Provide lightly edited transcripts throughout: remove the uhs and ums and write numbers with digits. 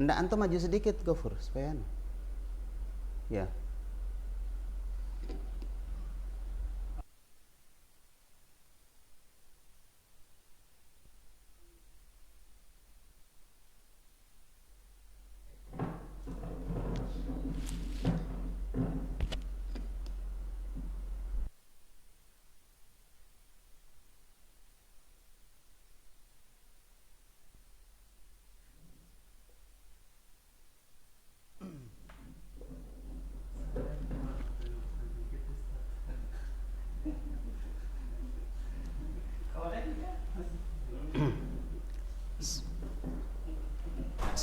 Ndak, antum maju sedikit Gofur supaya anu. Ya.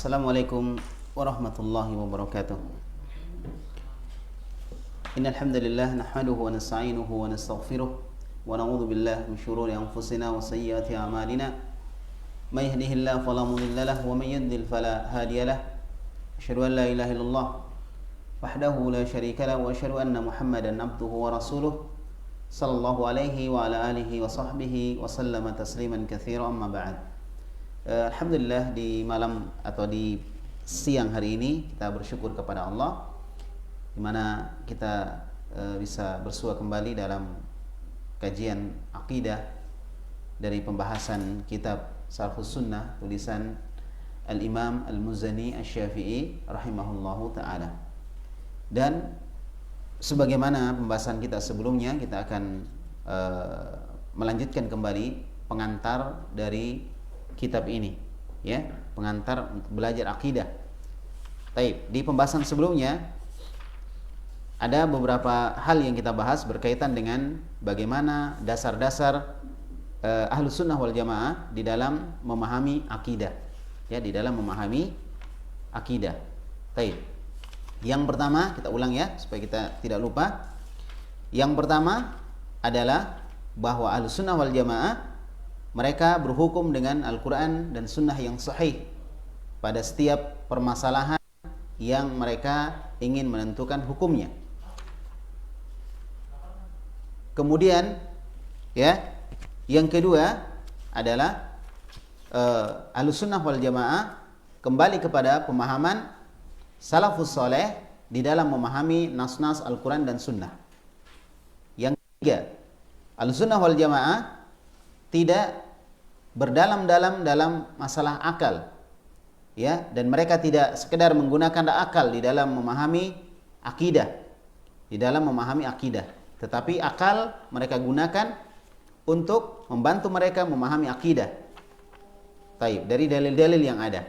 Assalamualaikum warahmatullahi wabarakatuh. Innal hamdalillah nahmaduhu wa nasta'inuhu wa nastaghfiruh wa na'udzu billahi min shururi anfusina wa sayyiati a'malina. May yahdihillahu fala mudilla lahu wa may yudlil fala hadiya lahu. Asyhadu an la ilaha illallah wahdahu la syarika lahu wa asyhadu anna Muhammadan abduhu wa rasuluh sallallahu alaihi wa ala alihi wa sahbihi wa sallama tasliman katsiran, amma ba'd. Alhamdulillah, di malam atau di siang hari ini kita bersyukur kepada Allah di mana kita bisa bersua kembali dalam kajian akidah dari pembahasan kitab Syarhus Sunnah tulisan Al-Imam Al-Muzani Asy-Syafi'i rahimahullahu taala. Dan sebagaimana pembahasan kita sebelumnya, kita akan melanjutkan kembali pengantar dari kitab ini, ya, pengantar untuk belajar akidah. Baik, di pembahasan sebelumnya ada beberapa hal yang kita bahas berkaitan dengan bagaimana dasar-dasar Ahlus Sunnah wal Jamaah di dalam memahami akidah, ya, di dalam memahami akidah. Baik. Yang pertama, kita ulang ya supaya kita tidak lupa. Yang pertama adalah bahwa Ahlus Sunnah wal Jamaah mereka berhukum dengan Al-Quran dan Sunnah yang sahih pada setiap permasalahan yang mereka ingin menentukan hukumnya. Kemudian, ya, yang kedua adalah Ahlus Sunnah wal Jamaah kembali kepada pemahaman Salafus Saleh di dalam memahami nas-nas Al-Quran dan Sunnah. Yang ketiga, Ahlus Sunnah wal Jamaah tidak berdalam-dalam dalam masalah akal, ya, dan mereka tidak sekedar menggunakan akal di dalam memahami akidah, tetapi akal mereka gunakan untuk membantu mereka memahami akidah. Taib, dari dalil-dalil yang ada.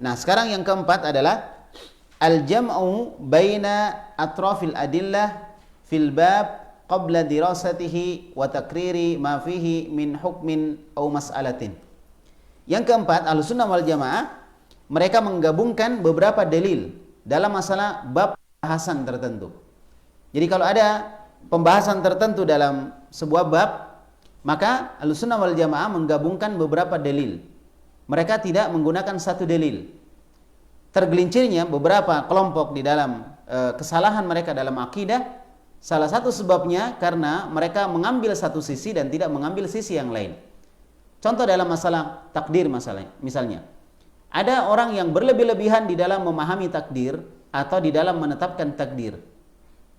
Nah, sekarang yang keempat adalah al-jam'u baina atrafil adillah fil bab qabla dirasatihi wa takriri ma fihi min hukmin aw mas'alatin. Yang keempat, Ahlus Sunnah wal Jamaah mereka menggabungkan beberapa dalil dalam masalah bab pembahasan tertentu. Jadi kalau ada pembahasan tertentu dalam sebuah bab, maka Ahlus Sunnah wal Jamaah menggabungkan beberapa dalil. Mereka tidak menggunakan satu dalil. Tergelincirnya beberapa kelompok di dalam kesalahan mereka dalam akidah, salah satu sebabnya karena mereka mengambil satu sisi dan tidak mengambil sisi yang lain. Contoh dalam masalah takdir misalnya. Ada orang yang berlebih-lebihan di dalam memahami takdir atau di dalam menetapkan takdir.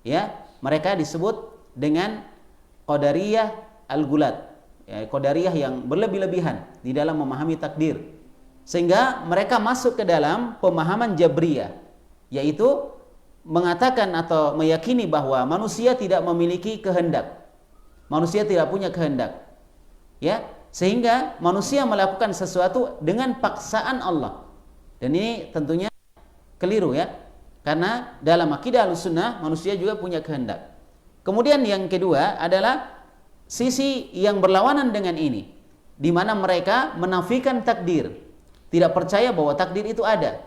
Ya, mereka disebut dengan Qadariyah al-Gulat. Ya, Qadariyah yang berlebih-lebihan di dalam memahami takdir. Sehingga mereka masuk ke dalam pemahaman Jabriyah, yaitu mengatakan atau meyakini bahwa manusia tidak memiliki kehendak. Manusia tidak punya kehendak. Ya, sehingga manusia melakukan sesuatu dengan paksaan Allah. Dan ini tentunya keliru, ya. Karena dalam akidah Ahlussunnah manusia juga punya kehendak. Kemudian yang kedua adalah sisi yang berlawanan dengan ini, di mana mereka menafikan takdir. Tidak percaya bahwa takdir itu ada.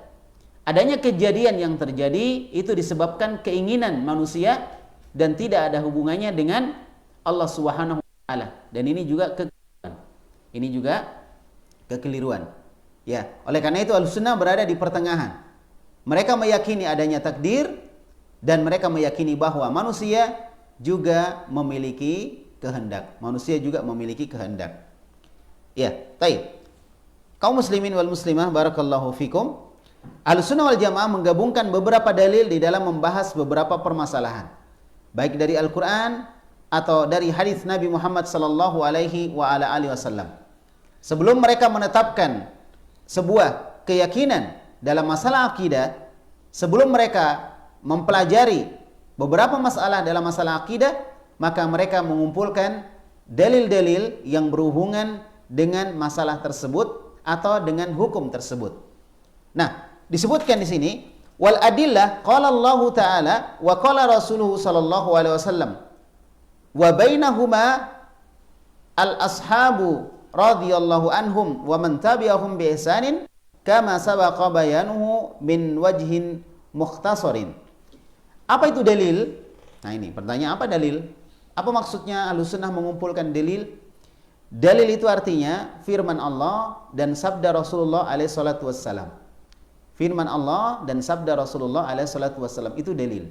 Adanya kejadian yang terjadi itu disebabkan keinginan manusia dan tidak ada hubungannya dengan Allah Subhanahu wa taala. Dan ini juga kekeliruan. Ini juga kekeliruan. Ya, oleh karena itu Ahlussunnah berada di pertengahan. Mereka meyakini adanya takdir dan mereka meyakini bahwa manusia juga memiliki kehendak. Manusia juga memiliki kehendak. Ya, baik. Kaum muslimin wal muslimah barakallahu fikum. Ahlussunnah wal Jamaah menggabungkan beberapa dalil di dalam membahas beberapa permasalahan, baik dari Al-Quran atau dari hadis Nabi Muhammad sallallahu alaihi wasallam. Sebelum mereka menetapkan sebuah keyakinan dalam masalah akidah, sebelum mereka mempelajari beberapa masalah dalam masalah akidah, maka mereka mengumpulkan dalil-dalil yang berhubungan dengan masalah tersebut atau dengan hukum tersebut. Nah, disebutkan di sini wal adillah qala Allah taala wa qala rasuluhu sallallahu alaihi wasallam wa bainahuma al ashabu radhiyallahu anhum wa man tabi'ahum bi ihsanin kama sabaqa bayanuhu min wajhin mukhtasarin. Apa itu dalil? Nah, ini pertanyaan, apa dalil? Apa maksudnya Ahlussunnah mengumpulkan dalil? Dalil itu artinya firman Allah dan sabda Rasulullah alaihi salatu wassalam. Firman Allah dan sabda Rasulullah alaihi salatu wassalam itu dalil.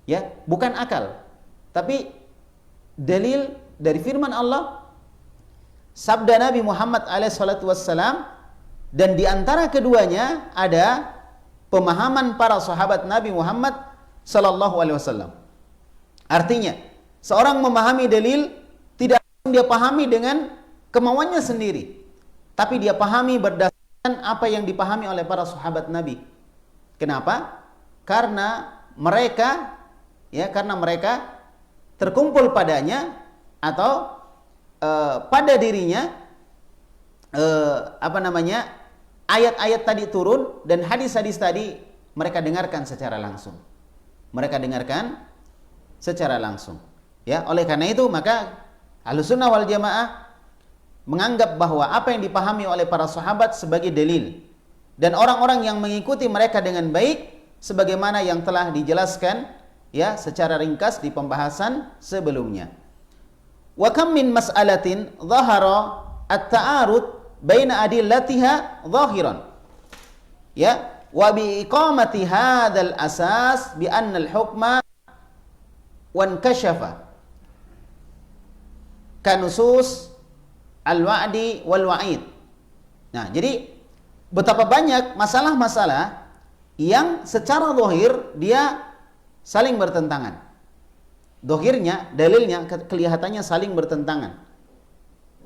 Ya, bukan akal. Tapi dalil dari firman Allah, sabda Nabi Muhammad alaihi salatu wassalam, dan di antara keduanya ada pemahaman para sahabat Nabi Muhammad sallallahu alaihi wasallam. Artinya, seorang memahami dalil tidak dia pahami dengan kemauannya sendiri, tapi dia pahami berdasarkan apa yang dipahami oleh para sahabat Nabi. Kenapa? Karena mereka terkumpul padanya atau pada dirinya ayat-ayat tadi turun dan hadis-hadis tadi mereka dengarkan secara langsung. Ya, oleh karena itu maka Ahlussunnah wal Jamaah menganggap bahwa apa yang dipahami oleh para sahabat sebagai dalil, dan orang-orang yang mengikuti mereka dengan baik sebagaimana yang telah dijelaskan ya secara ringkas di pembahasan sebelumnya. Wa kam min mas'alatin dhahara at-ta'arud baina adillatiha zahiran. Ya, wa bi iqamati hadzal asas bi anna al-hukma wan kashafa kanusus al-wa'di wal wa'id. Nah, jadi betapa banyak masalah-masalah yang secara zahir dia saling bertentangan. Zahirnya, dalilnya kelihatannya saling bertentangan.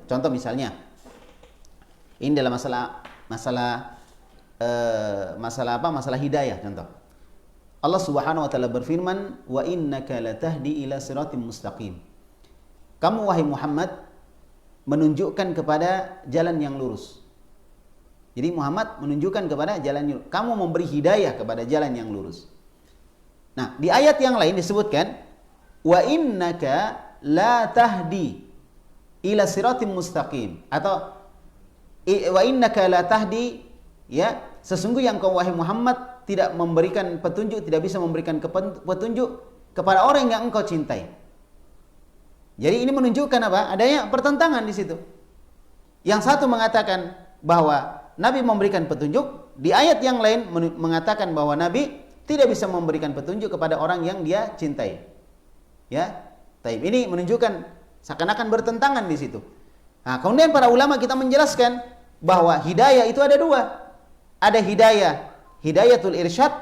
Contoh misalnya, ini dalam masalah hidayah contoh. Allah Subhanahu wa taala berfirman, "Wa innaka latahdi ila siratim mustaqim." Kamu wahai Muhammad menunjukkan kepada jalan yang lurus. Jadi Muhammad menunjukkan kepada jalan yang lurus. Kamu memberi hidayah kepada jalan yang lurus. Nah, di ayat yang lain disebutkan, "Wa innaka la tahdi ila siratim mustaqim." Atau "Wa innaka la tahdi," ya, sesungguhnya engkau wahai Muhammad tidak memberikan petunjuk, tidak bisa memberikan petunjuk kepada orang yang engkau cintai. Jadi ini menunjukkan apa? Adanya pertentangan di situ. Yang satu mengatakan bahwa Nabi memberikan petunjuk, di ayat yang lain mengatakan bahwa Nabi tidak bisa memberikan petunjuk kepada orang yang dia cintai. Ya, taib. Ini menunjukkan seakan-akan bertentangan di situ. Nah, kemudian para ulama kita menjelaskan bahwa hidayah itu ada dua. Ada hidayatul irsyad,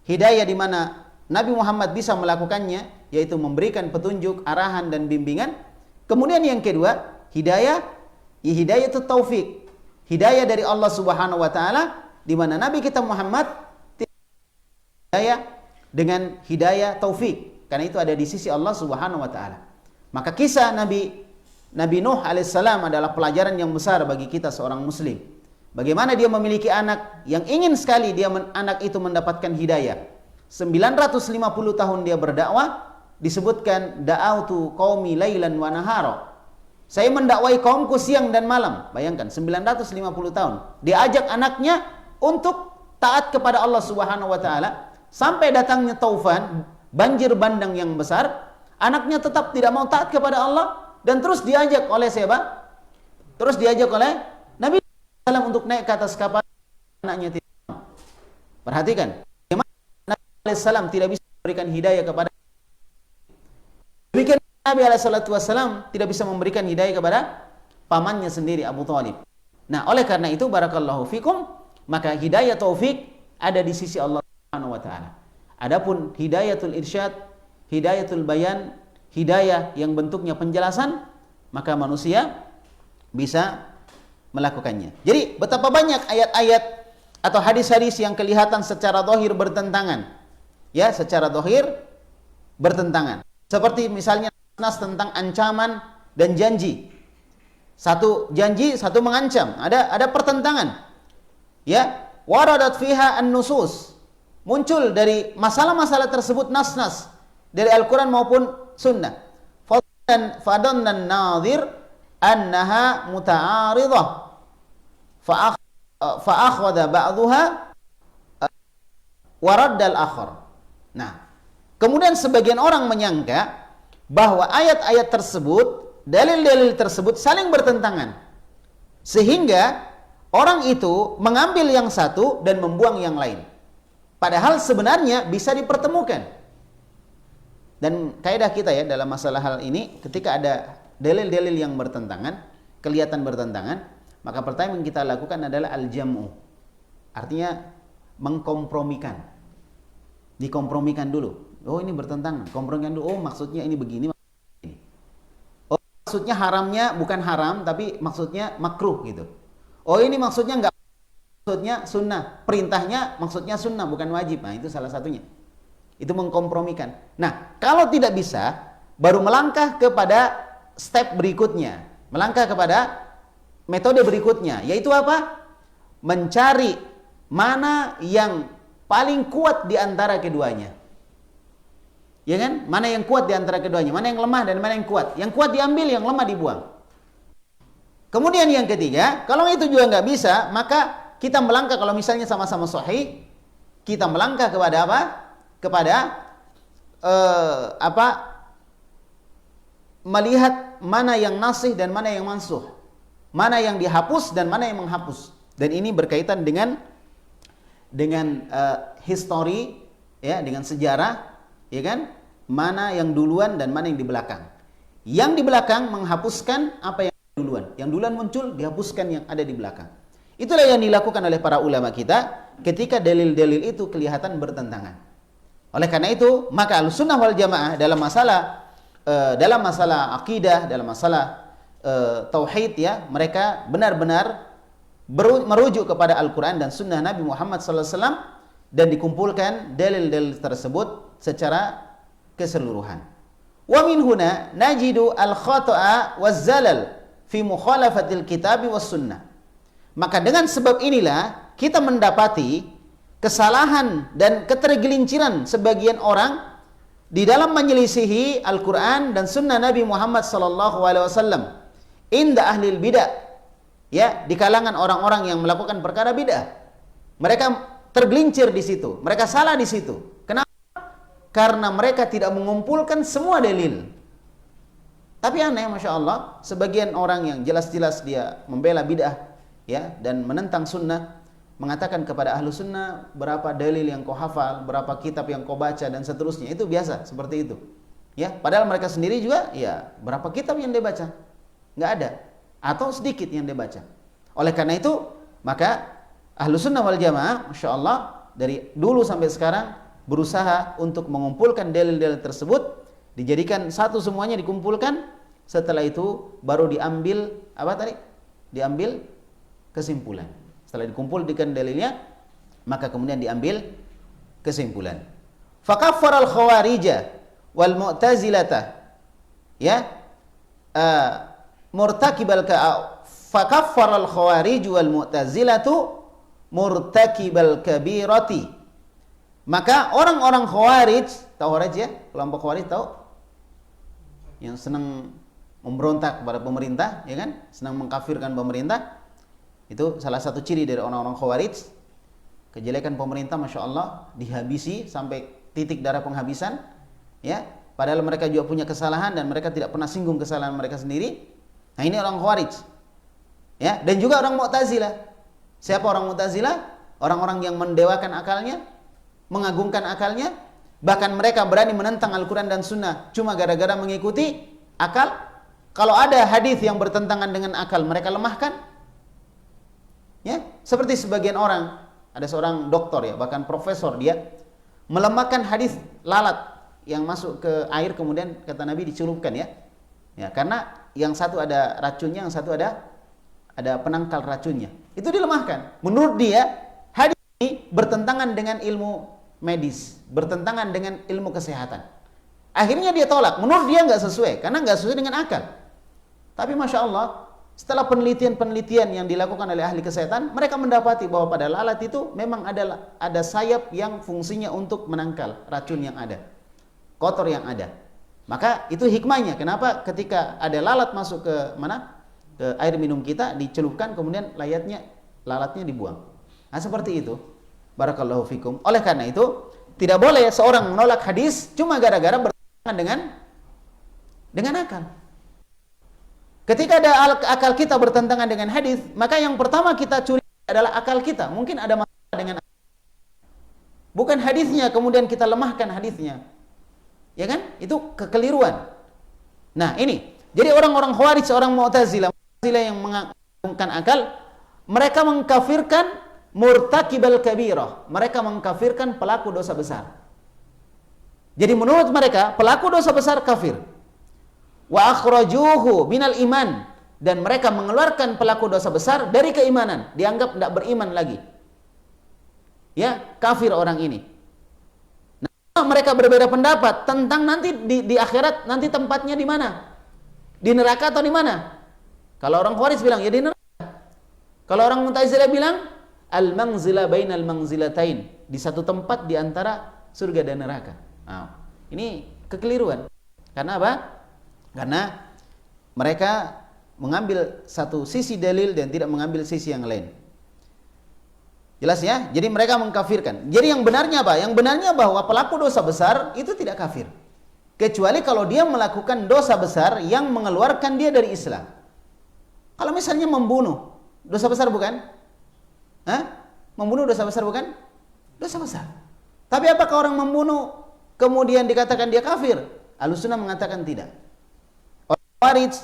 hidayah di mana Nabi Muhammad bisa melakukannya, yaitu memberikan petunjuk, arahan dan bimbingan. Kemudian yang kedua, hidayatul taufik, hidayah dari Allah Subhanahu wa taala, di mana Nabi kita Muhammad hidayah dengan hidayah taufik, karena itu ada di sisi Allah Subhanahu wa taala. Maka kisah Nabi Nuh alaihissalam adalah pelajaran yang besar bagi kita seorang muslim. Bagaimana dia memiliki anak yang ingin sekali anak itu mendapatkan hidayah. 950 tahun dia berdakwah, disebutkan da'autu qaumi lailan wa nahara. Saya mendakwai kaumku siang dan malam. Bayangkan 950 tahun. Dia ajak anaknya untuk taat kepada Allah Subhanahu wa taala, sampai datangnya taufan, banjir bandang yang besar, anaknya tetap tidak mau taat kepada Allah dan terus diajak oleh siapa? Terus diajak oleh Nabi SAW untuk naik ke atas kapal, anaknya tidak mau. Perhatikan. Alaihissalam tidak bisa memberikan hidayah kepada, demikian Nabi Alaihissalam tidak bisa memberikan hidayah kepada pamannya sendiri Abu Thalib. Nah, oleh karena itu barakallahu fikum, maka hidayah taufik ada di sisi Allah Subhanahu wa taala. Adapun hidayatul irsyad, hidayatul bayan, hidayah yang bentuknya penjelasan, maka manusia bisa melakukannya. Jadi betapa banyak ayat-ayat atau hadis-hadis yang kelihatan secara zahir bertentangan. Ya, secara zahir bertentangan. Seperti misalnya nas tentang ancaman dan janji. Satu janji, satu mengancam. Ada pertentangan. Ya, waradat fiha an-nusus. Muncul dari masalah-masalah tersebut nas-nas dari Al-Qur'an maupun sunnah. Fadhanna an-nadhir annaha muta'aridah. Fa'akhwadha ba'dhuha wa radda al-akhar. Nah, kemudian sebagian orang menyangka bahwa ayat-ayat tersebut, dalil-dalil tersebut saling bertentangan. Sehingga orang itu mengambil yang satu dan membuang yang lain. Padahal sebenarnya bisa dipertemukan. Dan kaidah kita ya dalam masalah hal ini, ketika ada dalil-dalil yang bertentangan, kelihatan bertentangan, maka pertama yang kita lakukan adalah al-jam'u. Artinya mengkompromikan. Dikompromikan dulu. Oh, ini bertentangan, kompromikan dulu. Oh, maksudnya ini begini. Oh, maksudnya haramnya bukan haram, tapi maksudnya makruh gitu. Oh, ini maksudnya enggak, maksudnya sunnah. Perintahnya maksudnya sunnah, bukan wajib. Nah, itu salah satunya. Itu mengkompromikan. Nah, kalau tidak bisa, baru melangkah kepada step berikutnya. Melangkah kepada metode berikutnya. Yaitu apa? Mencari mana yang paling kuat di antara keduanya. Ya kan? Mana yang kuat di antara keduanya? Mana yang lemah dan mana yang kuat? Yang kuat diambil, yang lemah dibuang. Kemudian yang ketiga, kalau itu juga nggak bisa, maka kita melangkah, kalau misalnya sama-sama sahih, kita melangkah kepada apa? Kepada melihat mana yang nasih dan mana yang mansuh, mana yang dihapus dan mana yang menghapus. Dan ini berkaitan dengan histori, ya, dengan sejarah, ya kan? Mana yang duluan dan mana yang di belakang. Yang di belakang menghapuskan apa yang duluan. Yang duluan muncul, dihapuskan yang ada di belakang. Itulah yang dilakukan oleh para ulama kita ketika dalil-dalil itu kelihatan bertentangan. Oleh karena itu, maka Ahlussunnah wal Jamaah dalam masalah akidah, dalam masalah tauhid, ya, mereka benar-benar merujuk kepada Al-Quran dan Sunnah Nabi Muhammad SAW dan dikumpulkan dalil-dalil tersebut secara keseluruhan. Wa min huna najidu al-khata'a waz-zalal fi mukhalafatil kitabi was sunnah. Maka dengan sebab inilah kita mendapati kesalahan dan ketergelinciran sebagian orang di dalam menyelisihi Al-Quran dan Sunnah Nabi Muhammad SAW inda ahlil bid'ah, ya, di kalangan orang-orang yang melakukan perkara bid'ah. Mereka tergelincir di situ, mereka salah di situ. Kenapa? Karena mereka tidak mengumpulkan semua dalil. Tapi aneh, Masya Allah, sebagian orang yang jelas-jelas dia membela bid'ah, ya, dan menentang sunnah, mengatakan kepada ahlu sunnah, berapa dalil yang kau hafal, berapa kitab yang kau baca, dan seterusnya. Itu biasa, seperti itu. Ya, padahal mereka sendiri juga, ya, berapa kitab yang dia baca? Nggak ada. Atau sedikit yang dia baca. Oleh karena itu, maka ahlu sunnah wal jamaah, Masya Allah, dari dulu sampai sekarang, berusaha untuk mengumpulkan dalil-dalil tersebut, dijadikan satu semuanya, dikumpulkan. Setelah itu, baru diambil, apa tadi? Diambil kesimpulan. Setelah dikumpulkan dalilnya, maka kemudian diambil kesimpulan. Fakaffara al-khawarija wal mu'tazilata, ya, fakaffara al-khawarij wal mu'tazilatu murtakibal kabirati. Maka orang-orang khawarij, tahu khawarij ya? Kelompok khawarij tahu? Yang senang memberontak kepada pemerintah, ya kan? Senang mengkafirkan pemerintah. Itu salah satu ciri dari orang-orang khawarij. Kejelekan pemerintah, Masya Allah, dihabisi sampai titik darah penghabisan, ya. Padahal mereka juga punya kesalahan dan mereka tidak pernah singgung kesalahan mereka sendiri. Nah, ini orang khawarij, ya. Dan juga orang Mu'tazilah. Siapa orang Mu'tazilah? Orang-orang yang mendewakan akalnya, mengagungkan akalnya, bahkan mereka berani menentang Al-Quran dan Sunnah cuma gara-gara mengikuti akal. Kalau ada hadis yang bertentangan dengan akal, mereka lemahkan. Ya, seperti sebagian orang, ada seorang dokter ya, bahkan profesor, dia melemahkan hadis lalat yang masuk ke air kemudian kata Nabi dicelupkan ya. Ya, karena yang satu ada racunnya, yang satu ada penangkal racunnya. Itu dilemahkan. Menurut dia, hadis ini bertentangan dengan ilmu medis, bertentangan dengan ilmu kesehatan. Akhirnya dia tolak. Menurut dia nggak sesuai, karena nggak sesuai dengan akal. Tapi Masya Allah, setelah penelitian-penelitian yang dilakukan oleh ahli kesehatan, mereka mendapati bahwa pada lalat itu memang ada sayap yang fungsinya untuk menangkal racun yang ada, kotor yang ada. Maka itu hikmahnya. Kenapa ketika ada lalat masuk ke air minum kita, dicelupkan, kemudian lalatnya dibuang. Nah, seperti itu. Barakallahu fikum. Oleh karena itu, tidak boleh seorang menolak hadis cuma gara-gara bertentangan dengan akal. Ketika ada akal kita bertentangan dengan hadis, maka yang pertama kita curi adalah akal kita. Mungkin ada masalah dengan akal. Bukan hadisnya, kemudian kita lemahkan hadisnya. Ya kan? Itu kekeliruan. Nah, ini. Jadi orang-orang Khawarij, orang Mu'tazilah yang mengagungkan akal, mereka mengkafirkan murtakibal kabirah. Mereka mengkafirkan pelaku dosa besar. Jadi menurut mereka, pelaku dosa besar kafir. Wa akhrajuhu minal iman, dan mereka mengeluarkan pelaku dosa besar dari keimanan, dianggap tidak beriman lagi. Ya, kafir orang ini. Nah, mereka berbeda pendapat tentang nanti di akhirat, nanti tempatnya di mana? Di neraka atau di mana? Kalau orang Khawarij bilang ya di neraka. Kalau orang Mu'tazilah bilang al-manzila bainal manzilatain, di satu tempat di antara surga dan neraka. Nah, ini kekeliruan. Karena apa? Karena mereka mengambil satu sisi dalil dan tidak mengambil sisi yang lain. Jelas ya? Jadi mereka mengkafirkan. Jadi yang benarnya apa? Yang benarnya bahwa pelaku dosa besar itu tidak kafir. Kecuali kalau dia melakukan dosa besar yang mengeluarkan dia dari Islam. Kalau misalnya membunuh, dosa besar bukan? Hah? Membunuh dosa besar bukan? Dosa besar. Tapi apakah orang membunuh kemudian dikatakan dia kafir? Ahlussunnah mengatakan tidak. Khawarij,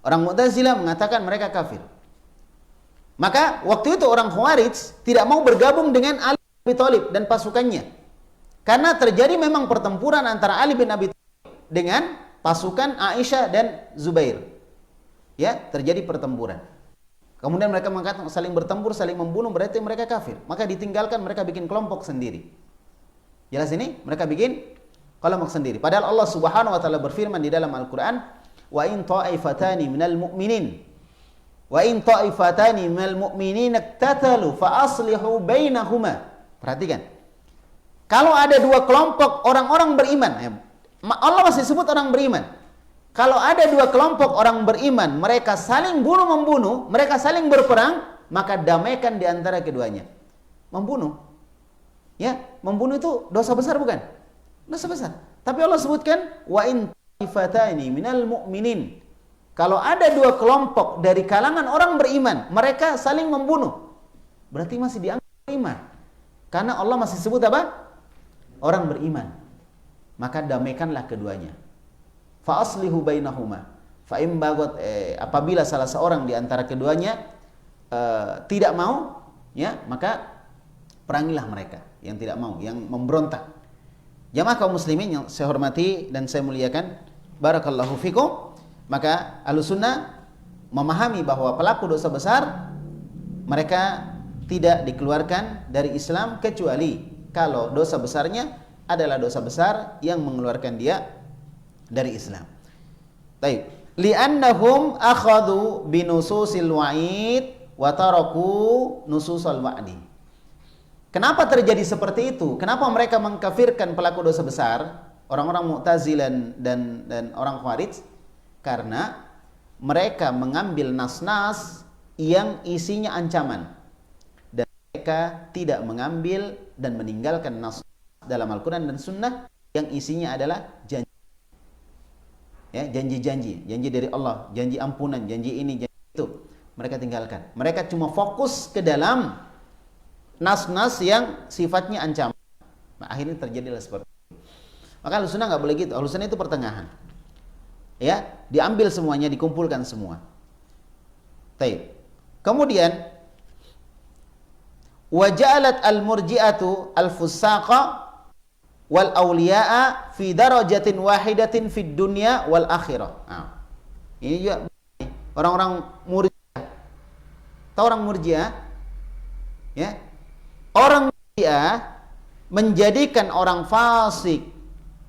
orang Mu'tazilah mengatakan mereka kafir. Maka waktu itu orang Khawarij tidak mau bergabung dengan Ali bin Abi Thalib dan pasukannya. Karena terjadi memang pertempuran antara Ali bin Abi Thalib dengan pasukan Aisyah dan Zubair. Ya, terjadi pertempuran. Kemudian mereka mengatakan saling bertempur, saling membunuh, berarti mereka kafir. Maka ditinggalkan, mereka bikin kelompok sendiri. Jelas ini? Mereka bikin kelompok sendiri. Padahal Allah Subhanahu wa taala berfirman di dalam Al-Qur'an, wa in ta'ifatani minal mu'minin iktatalu fa aslihu bainahuma. Perhatikan. Kalau ada dua kelompok orang-orang beriman, Allah masih sebut orang beriman. Kalau ada dua kelompok orang beriman, mereka saling bunuh-membunuh, mereka saling berperang, maka damaikan di antara keduanya. Membunuh. Ya, membunuh itu dosa besar bukan? Dosa besar. Tapi Allah sebutkan wa in ta'ifatani minal mu'minin. Kalau ada dua kelompok dari kalangan orang beriman, mereka saling membunuh, berarti masih dianggap beriman. Karena Allah masih sebut apa? Orang beriman. Maka damaikanlah keduanya. Fa aslihu bainahuma. Fa in bagat, apabila salah seorang di antara keduanya tidak mau, ya, maka perangilah mereka yang tidak mau, yang memberontak. Jamaah kaum muslimin yang saya hormati dan saya muliakan, barakallahu fikum. Maka Ahlussunnah memahami bahwa pelaku dosa besar mereka tidak dikeluarkan dari Islam kecuali kalau dosa besarnya adalah dosa besar yang mengeluarkan dia dari Islam. Baik, li'annahum akhadhu binususil wa'id wa taraku nususal wa'di. Kenapa terjadi seperti itu? Kenapa mereka mengkafirkan pelaku dosa besar, orang-orang Mu'tazilah dan orang Khawarij? Karena mereka mengambil nas-nas yang isinya ancaman, dan mereka tidak mengambil dan meninggalkan nas dalam Al-Quran dan Sunnah yang isinya adalah janji, ya, janji-janji dari Allah, janji ampunan, janji ini, janji itu. Mereka tinggalkan. Mereka cuma fokus ke dalam nas-nas yang sifatnya ancaman. Nah, akhirnya terjadilah seperti itu. Maka Ahlussunnah nggak boleh gitu. Ahlussunnah itu pertengahan. Ya, diambil semuanya, dikumpulkan semua. Baik. Kemudian wa ja'alat al-murji'atu al-fusaqa wal awliya'a fi darajatin wahidatin fid dunya wal akhirah. Nah, ini juga orang-orang Murji'ah. Tahu orang Murji'ah? Ya. Orang Murji'ah menjadikan orang fasik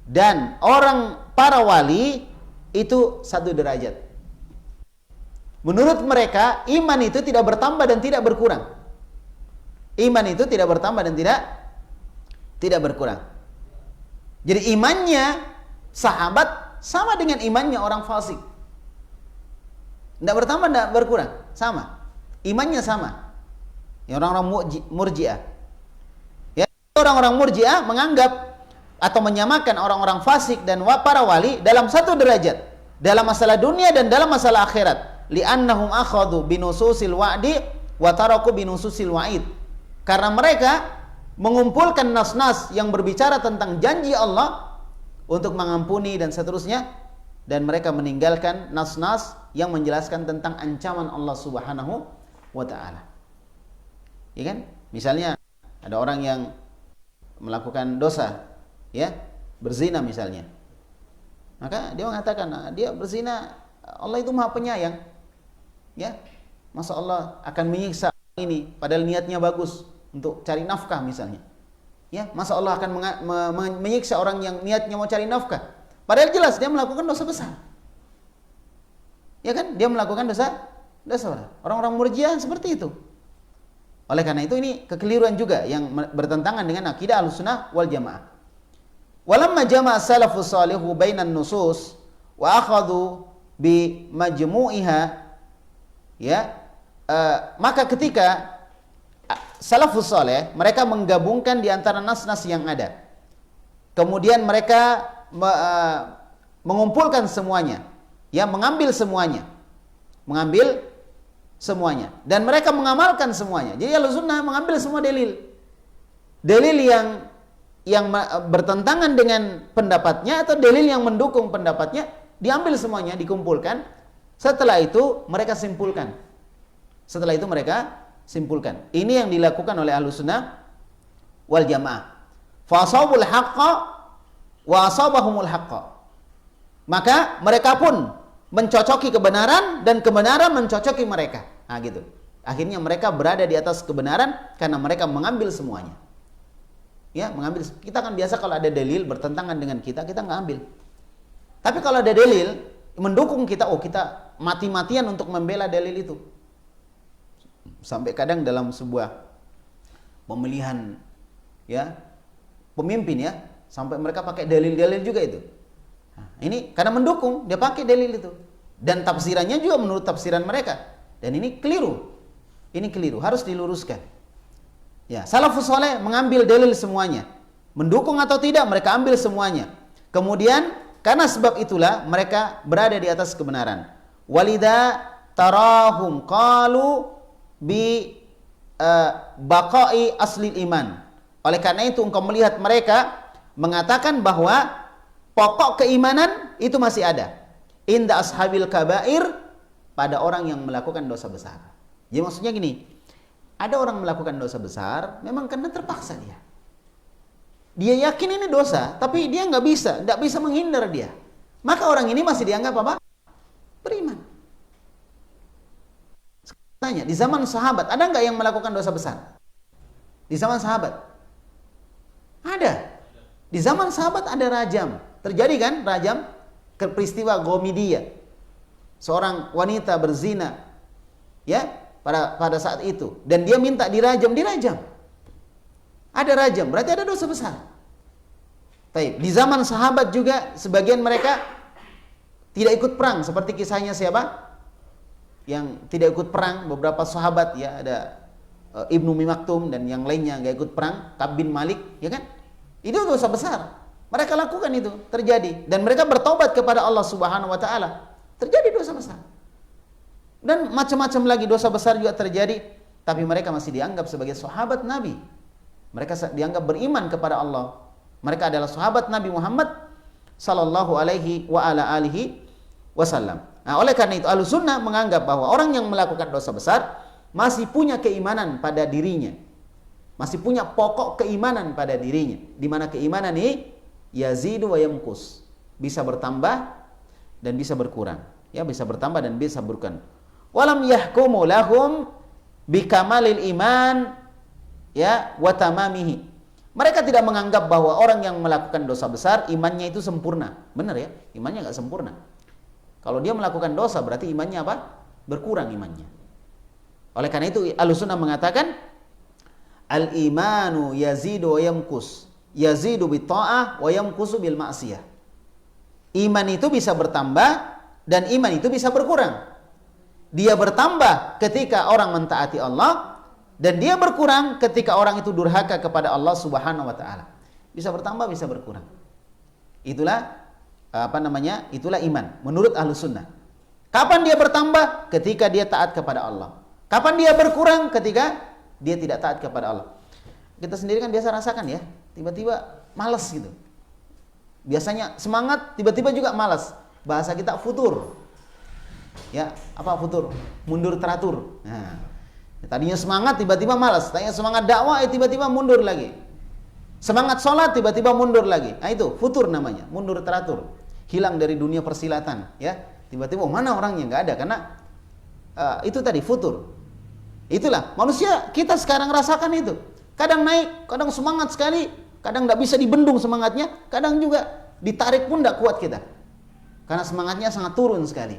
dan orang para wali itu satu derajat. Menurut mereka, iman itu tidak bertambah dan tidak berkurang. Iman itu tidak bertambah dan tidak berkurang. Jadi imannya sahabat sama dengan imannya orang fasik. Tidak bertambah, tidak berkurang, sama. Imannya sama. Ya, orang-orang Murji'ah. Ya, orang-orang Murji'ah menganggap atau menyamakan orang-orang fasik dan para wali dalam satu derajat dalam masalah dunia dan dalam masalah akhirat. Li'annahum akhadhu binususil wa'di wa taraku binususil wa'id. Karena mereka mengumpulkan nas-nas yang berbicara tentang janji Allah untuk mengampuni dan seterusnya, dan mereka meninggalkan nas-nas yang menjelaskan tentang ancaman Allah Subhanahu wa taala. Ya kan? Misalnya ada orang yang melakukan dosa, ya, berzina misalnya. Maka dia mengatakan, dia berzina, Allah itu Maha Penyayang. Ya. Masa Allah akan menyiksa ini padahal niatnya bagus untuk cari nafkah misalnya. Ya, masa Allah akan menyiksa orang yang niatnya mau cari nafkah padahal jelas dia melakukan dosa besar. Ya kan? Dia melakukan dosa besar. Orang-orang Murji'ah seperti itu. Oleh karena itu ini kekeliruan juga yang bertentangan dengan akidah Ahlussunnah wal Jamaah. Walamma jama'a salafus salihu bainan nusus wa akhadhu bi majmu'iha, ya, maka ketika salafus saleh mereka menggabungkan di antara nas-nas yang ada, kemudian mereka mengumpulkan semuanya, ya, mengambil semuanya dan mereka mengamalkan semuanya. Jadi Ahlussunnah mengambil semua dalil yang bertentangan dengan pendapatnya atau dalil yang mendukung pendapatnya, diambil semuanya, dikumpulkan. Setelah itu mereka simpulkan. Ini yang dilakukan oleh Ahlussunnah wal Jamaah. Fasabul haqqa wa asabahumul haqqa. Maka mereka pun mencocoki kebenaran dan kebenaran mencocoki mereka. Nah, gitu. Akhirnya mereka berada di atas kebenaran karena mereka mengambil semuanya. Ya, mengambil. Kita kan biasa kalau ada dalil bertentangan dengan kita nggak ambil. Tapi kalau ada dalil mendukung kita, kita mati-matian untuk membela dalil itu. Sampai kadang dalam sebuah pemilihan, ya, pemimpin, ya, sampai mereka pakai dalil-dalil juga itu. Nah, ini karena mendukung, dia pakai dalil itu. Dan tafsirannya juga menurut tafsiran mereka. Dan ini keliru. Harus diluruskan. Ya, salafus saleh mengambil dalil semuanya. Mendukung atau tidak, mereka ambil semuanya. Kemudian karena sebab itulah mereka berada di atas kebenaran. Walida tarahum qalu bi baqai asli iman. Oleh karena itu engkau melihat mereka mengatakan bahwa pokok keimanan itu masih ada. Inda ashabil kabair, pada orang yang melakukan dosa besar. Jadi maksudnya gini, ada orang melakukan dosa besar memang karena terpaksa dia. Dia yakin ini dosa, tapi dia nggak bisa menghindar dia. Maka orang ini masih dianggap apa? Beriman. Tanya, di zaman sahabat ada nggak yang melakukan dosa besar? Di zaman sahabat ada. Di zaman sahabat ada rajam. Terjadi kan rajam? Peristiwa Ghamidiyah. Seorang wanita berzina, ya, pada saat itu, dan dia minta dirajam. Ada rajam, berarti ada dosa besar. Baik, di zaman sahabat juga sebagian mereka tidak ikut perang, seperti kisahnya siapa? Yang tidak ikut perang, beberapa sahabat, ya, ada Ibnu Ummi Maktum dan yang lainnya nggak ikut perang, Ka'b bin Malik, ya kan? Itu dosa besar. Mereka lakukan itu, terjadi, dan mereka bertobat kepada Allah Subhanahu wa taala. Terjadi dosa besar. Dan macam-macam lagi dosa besar juga terjadi, tapi mereka masih dianggap sebagai sahabat Nabi. Mereka dianggap beriman kepada Allah. Mereka adalah sahabat Nabi Muhammad sallallahu alaihi wa ala alihi wasallam. Nah, oleh karena itu Ahlussunnah menganggap bahwa orang yang melakukan dosa besar masih punya keimanan pada dirinya. masih punya pokok keimanan pada dirinya, di mana keimanan ini yazidu wa yamkus, bisa bertambah dan bisa berkurang, ya, bisa bertambah dan bisa berkurang. Walam yahkumu lahum bikamalil iman, ya, wa tamamihi. Mereka tidak menganggap bahwa orang yang melakukan dosa besar imannya itu sempurna. Benar ya, imannya nggak sempurna. Kalau dia melakukan dosa berarti imannya apa? Berkurang imannya. Oleh karena itu Ahlussunnah mengatakan al-imanu yazidu wa yamkus. Yazidu bi ta'ah wa yamkusu bil ma'siyah. Iman itu bisa bertambah dan iman itu bisa berkurang. Dia bertambah ketika orang mentaati Allah dan dia berkurang ketika orang itu durhaka kepada Allah Subhanahu wa taala. Bisa bertambah, bisa berkurang. Itulah itulah iman menurut Ahlussunnah. Kapan dia bertambah? Ketika dia taat kepada Allah. Kapan dia berkurang? Ketika dia tidak taat kepada Allah. Kita sendiri kan biasa rasakan ya, tiba-tiba malas gitu. Biasanya semangat, tiba-tiba juga malas. Bahasa kita futur. Ya, apa futur? Mundur teratur. Nah, tadinya semangat, tiba-tiba malas. Tadinya semangat dakwah, tiba-tiba mundur lagi. Semangat sholat, tiba-tiba mundur lagi. Nah itu futur namanya, mundur teratur. Hilang dari dunia persilatan. Ya, tiba-tiba mana orangnya? Nggak ada, karena itu tadi futur. Itulah manusia kita sekarang rasakan itu. Kadang naik, kadang semangat sekali, kadang nggak bisa dibendung semangatnya, kadang juga ditarik pun nggak kuat kita, karena semangatnya sangat turun sekali.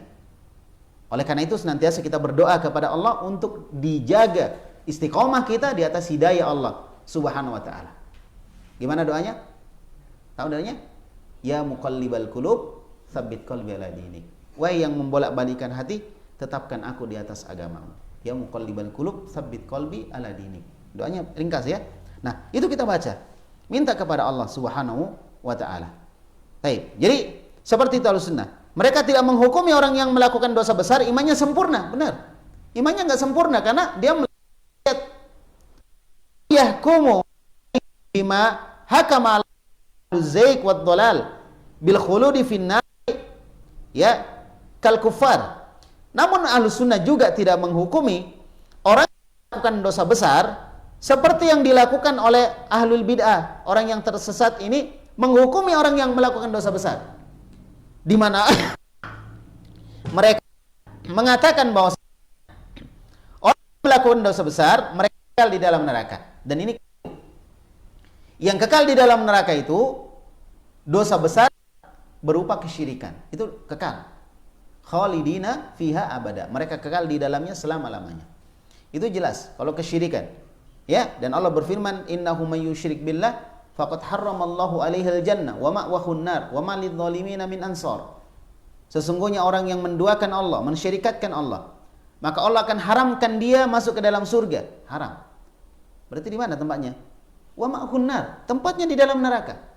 Oleh karena itu senantiasa kita berdoa kepada Allah untuk dijaga istiqomah kita di atas hidayah Allah Subhanahu wa taala. Gimana doanya? Tahu doanya? Ya muqallibal qulub, tsabbit qalbi ala dinik. Wahai yang membolak-balikan hati, tetapkan aku di atas agamamu. Ya muqallibal qulub, tsabbit qalbi ala dinik. Doanya ringkas ya. Nah, itu kita baca. Minta kepada Allah Subhanahu wa taala. Baik. Jadi seperti itu Ahlussunnah. Mereka tidak menghukumi orang yang melakukan dosa besar imannya sempurna, benar. Imannya enggak sempurna karena dia melihat yahkumu bima hakama al-zayq wad dhalal bil khuludi finnar, ya, kal kufar. Namun Ahlussunnah juga tidak menghukumi orang yang melakukan dosa besar seperti yang dilakukan oleh ahlul bid'ah. Orang yang tersesat ini menghukumi orang yang melakukan dosa besar, di mana mereka mengatakan bahwa orang yang melakukan dosa besar mereka kekal di dalam neraka. Dan ini yang kekal di dalam neraka itu dosa besar berupa kesyirikan. Itu kekal. Khalidina fiha abada. Mereka kekal di dalamnya selama-lamanya. Itu jelas kalau kesyirikan. Ya, dan Allah berfirman, "Innahu may yusyrik billah faqad harramallahu 'alaihil jannah wa ma'wahun nar wa ma lidh-dhalimina min ansar." Sesungguhnya orang yang menduakan Allah, mensyirikatkan Allah, maka Allah akan haramkan dia masuk ke dalam surga. Haram. Berarti di mana tempatnya? Wa ma'wahun nar, tempatnya di dalam neraka.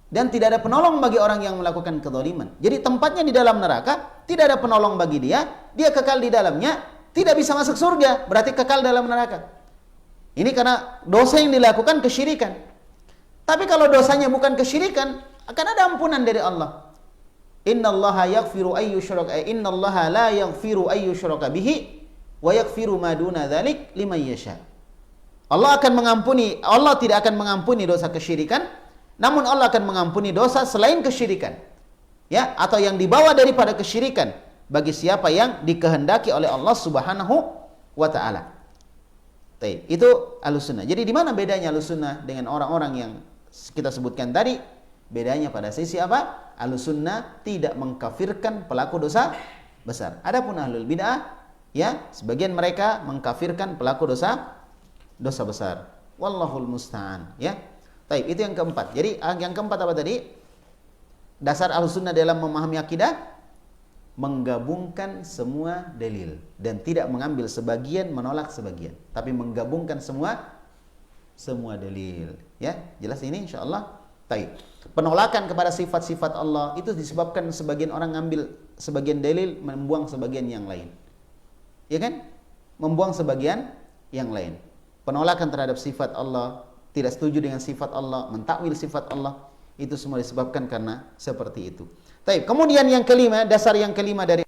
Dan tidak ada penolong bagi orang yang melakukan kezaliman. Jadi tempatnya di dalam neraka, tidak ada penolong bagi dia, dia kekal di dalamnya, tidak bisa masuk surga, berarti kekal dalam neraka. Ini karena dosa yang dilakukan kesyirikan. Tapi kalau dosanya bukan kesyirikan, akan ada ampunan dari Allah. Innallaha yaghfiru ay yushraka, innallaha la yaghfiru ay yushraka bihi wa yaghfiru ma duna dzalik liman yasha. Allah akan mengampuni, Allah tidak akan mengampuni dosa kesyirikan, namun Allah akan mengampuni dosa selain kesyirikan. Ya, atau yang dibawa daripada kesyirikan bagi siapa yang dikehendaki oleh Allah Subhanahu wa taala. Itu Ahlussunnah. Jadi di mana bedanya Ahlussunnah dengan orang-orang yang kita sebutkan tadi? Bedanya pada sisi apa? Ahlussunnah tidak mengkafirkan pelaku dosa besar. Adapun ahlul bid'ah, ya, sebagian mereka mengkafirkan pelaku dosa besar. Wallahul musta'an, ya. Baik, itu yang keempat. Jadi yang keempat apa tadi? Dasar Ahlussunnah dalam memahami akidah, menggabungkan semua dalil dan tidak mengambil sebagian menolak sebagian, tapi menggabungkan semua dalil. Ya, jelas ini insyaallah. Baik. Penolakan kepada sifat-sifat Allah itu disebabkan sebagian orang ngambil sebagian dalil, membuang sebagian yang lain. Ya kan? Membuang sebagian yang lain. Penolakan terhadap sifat Allah, tidak setuju dengan sifat Allah, mentakwil sifat Allah, itu semua disebabkan karena seperti itu. Baik, kemudian yang kelima, dasar yang kelima dari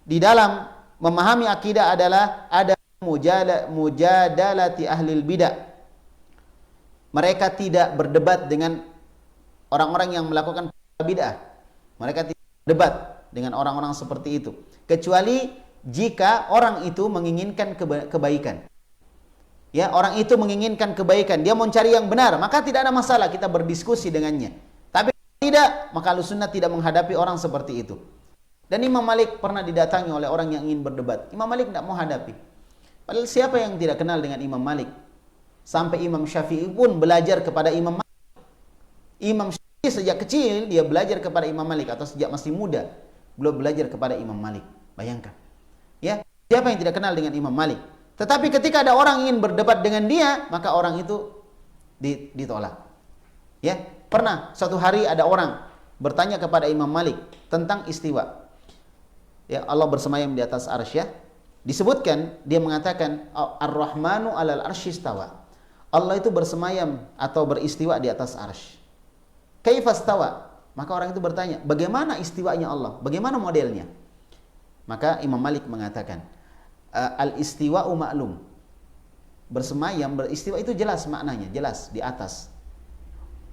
di dalam memahami akidah adalah ada mujadalati ahlil bidah. Mereka tidak berdebat dengan orang-orang yang melakukan bid'ah. Mereka tidak berdebat dengan orang-orang seperti itu, kecuali jika orang itu menginginkan kebaikan. Ya, orang itu menginginkan kebaikan, dia mau cari yang benar, maka tidak ada masalah kita berdiskusi dengannya. Tapi tidak, maka Ahlussunnah tidak menghadapi orang seperti itu. Dan Imam Malik pernah didatangi oleh orang yang ingin berdebat. Imam Malik tidak mau hadapi. Padahal siapa yang tidak kenal dengan Imam Malik? Sampai Imam Syafi'i pun belajar kepada Imam Malik. Imam Syafi'i sejak kecil dia belajar kepada Imam Malik, atau sejak masih muda beliau belajar kepada Imam Malik. Bayangkan. Ya, siapa yang tidak kenal dengan Imam Malik? Tetapi ketika ada orang ingin berdebat dengan dia, maka orang itu ditolak. Ya, pernah suatu hari ada orang bertanya kepada Imam Malik tentang istiwa. Ya, Allah bersemayam di atas arsy, ya. Disebutkan dia mengatakan Ar-Rahmanu 'alal arsy istawa. Allah itu bersemayam atau beristiwa di atas arsy. Kaifa istawa? Maka orang itu bertanya, bagaimana istiwanya Allah? Bagaimana modelnya? Maka Imam Malik mengatakan, al-istiwa'u ma'lum. Bersemayam, beristiwa itu jelas maknanya, jelas di atas.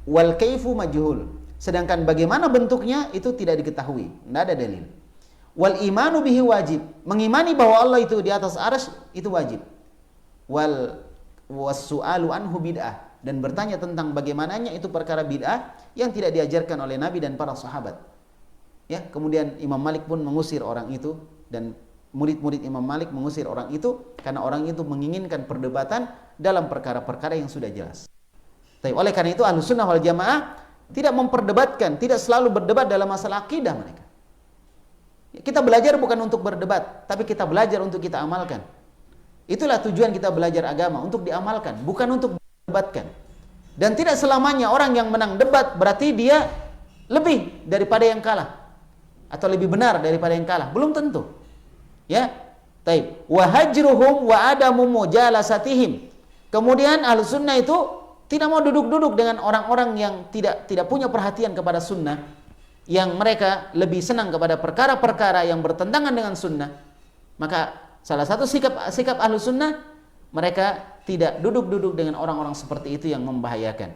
Wal kaifu majhul. Sedangkan bagaimana bentuknya itu tidak diketahui, tidak ada dalil. Wal imanu bihi wajib. Mengimani bahwa Allah itu di atas arsy itu wajib. Was-su'alu anhu bid'ah. Dan bertanya tentang bagaimananya itu perkara bid'ah yang tidak diajarkan oleh Nabi dan para sahabat. Ya, kemudian Imam Malik pun mengusir orang itu, dan murid-murid Imam Malik mengusir orang itu karena orang itu menginginkan perdebatan dalam perkara-perkara yang sudah jelas. Tapi oleh karena itu Ahlussunnah wal Jamaah tidak memperdebatkan, tidak selalu berdebat dalam masalah akidah mereka. Kita belajar bukan untuk berdebat, tapi kita belajar untuk kita amalkan. Itulah tujuan kita belajar agama, untuk diamalkan, bukan untuk berdebatkan. Dan tidak selamanya orang yang menang debat berarti dia lebih daripada yang kalah, atau lebih benar daripada yang kalah. Belum tentu. Ya. Taib. Wa hajruhum wa adamu mujalasatihim. Kemudian Ahlussunnah itu tidak mau duduk-duduk dengan orang-orang yang tidak punya perhatian kepada sunnah, yang mereka lebih senang kepada perkara-perkara yang bertentangan dengan sunnah. Maka salah satu sikap Ahlussunnah, mereka tidak duduk-duduk dengan orang-orang seperti itu yang membahayakan.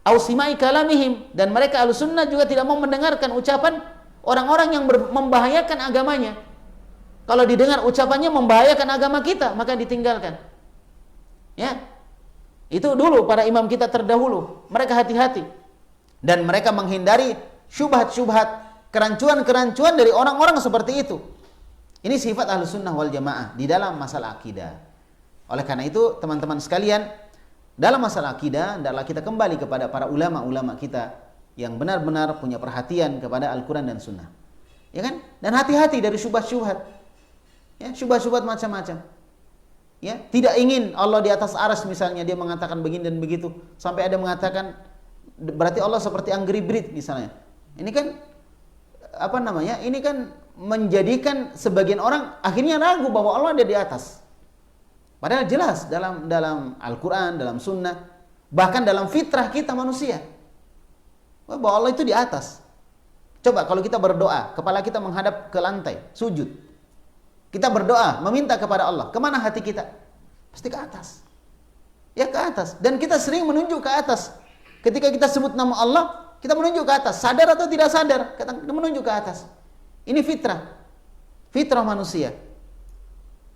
Ausimai kalamihim, dan mereka Ahlussunnah juga tidak mau mendengarkan ucapan orang-orang yang membahayakan agamanya. Kalau didengar ucapannya membahayakan agama kita, maka ditinggalkan. Ya. Itu dulu para imam kita terdahulu, mereka hati-hati dan mereka menghindari syubhat-syubhat, kerancuan-kerancuan dari orang-orang seperti itu. Ini sifat Ahlussunnah wal Jamaah di dalam masalah akidah. Oleh karena itu, teman-teman sekalian, dalam masalah akidah, hendaklah kita kembali kepada para ulama-ulama kita yang benar-benar punya perhatian kepada Al-Quran dan Sunnah. Ya kan? Dan hati-hati dari syubhat-syubhat. Ya, syubhat-syubhat macam-macam. Ya, tidak ingin Allah di atas arsy misalnya, dia mengatakan begini dan begitu, sampai ada mengatakan berarti Allah seperti Angry Bird misalnya. Ini kan apa namanya? Ini kan menjadikan sebagian orang akhirnya ragu bahwa Allah ada di atas. Padahal jelas dalam Al-Quran, dalam Sunnah, bahkan dalam fitrah kita manusia, bahwa Allah itu di atas. Coba kalau kita berdoa, kepala kita menghadap ke lantai, sujud. Kita berdoa, meminta kepada Allah. Kemana hati kita? Pasti ke atas. Ya, ke atas. Dan kita sering menunjuk ke atas. Ketika kita sebut nama Allah, kita menunjuk ke atas. Sadar atau tidak sadar, kita menunjuk ke atas. Ini fitrah. Fitrah manusia.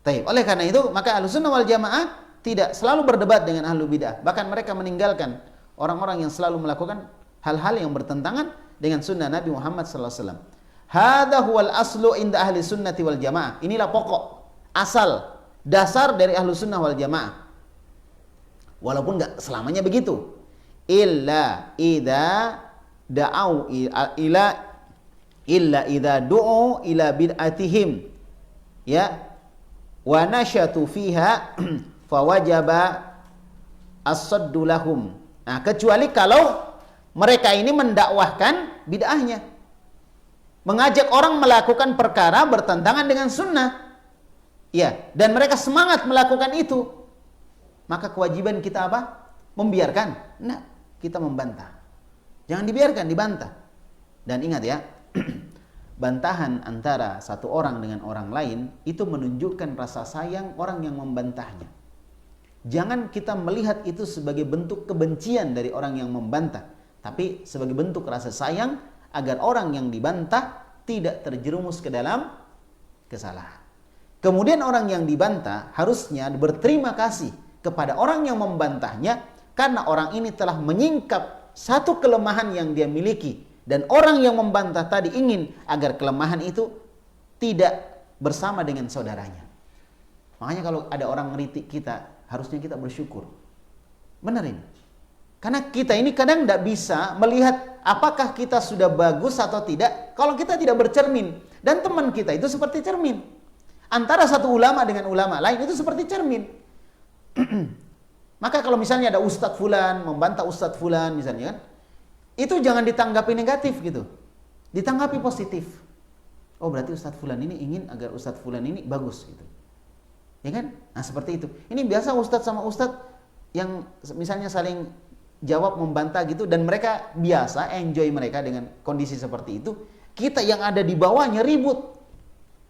Taib. Oleh karena itu, maka Ahlussunnah wal Jamaah tidak selalu berdebat dengan ahlu bidah. Bahkan mereka meninggalkan orang-orang yang selalu melakukan hal-hal yang bertentangan dengan sunnah Nabi Muhammad SAW. Hadha huwal aslu inda ahli sunnati wal jamaah. Inilah pokok, asal, dasar dari ahlu sunnah wal jamaah. Walaupun enggak selamanya begitu. Illa idza da'au illa idza du'u ila bid'atihim. Ya. Wa nasyatu fiha fawajaba as-saddu lahum. Nah, kecuali kalau mereka ini mendakwahkan bid'ahnya, mengajak orang melakukan perkara bertentangan dengan sunnah, ya, dan mereka semangat melakukan itu, maka kewajiban kita apa? Membiarkan? Nah, kita membantah. Jangan dibiarkan, dibantah. Dan ingat ya, bantahan antara satu orang dengan orang lain itu menunjukkan rasa sayang orang yang membantahnya. Jangan kita melihat itu sebagai bentuk kebencian dari orang yang membantah, tapi sebagai bentuk rasa sayang agar orang yang dibantah tidak terjerumus ke dalam kesalahan. Kemudian orang yang dibantah harusnya berterima kasih kepada orang yang membantahnya karena orang ini telah menyingkap satu kelemahan yang dia miliki. Dan orang yang membantah tadi ingin agar kelemahan itu tidak bersama dengan saudaranya. Makanya kalau ada orang ngeritik kita, harusnya kita bersyukur. Benar ini. Karena kita ini kadang tidak bisa melihat apakah kita sudah bagus atau tidak kalau kita tidak bercermin. Dan teman kita itu seperti cermin. Antara satu ulama dengan ulama lain itu seperti cermin. Maka kalau misalnya ada Ustadz Fulan membantah Ustadz Fulan misalnya kan, itu jangan ditanggapi negatif gitu. Ditanggapi positif. Oh berarti Ustadz Fulan ini ingin agar Ustadz Fulan ini bagus gitu. Ya kan? Nah seperti itu. Ini biasa Ustadz sama Ustadz yang misalnya saling jawab membantah gitu. Dan mereka biasa enjoy mereka dengan kondisi seperti itu. Kita yang ada di bawahnya ribut.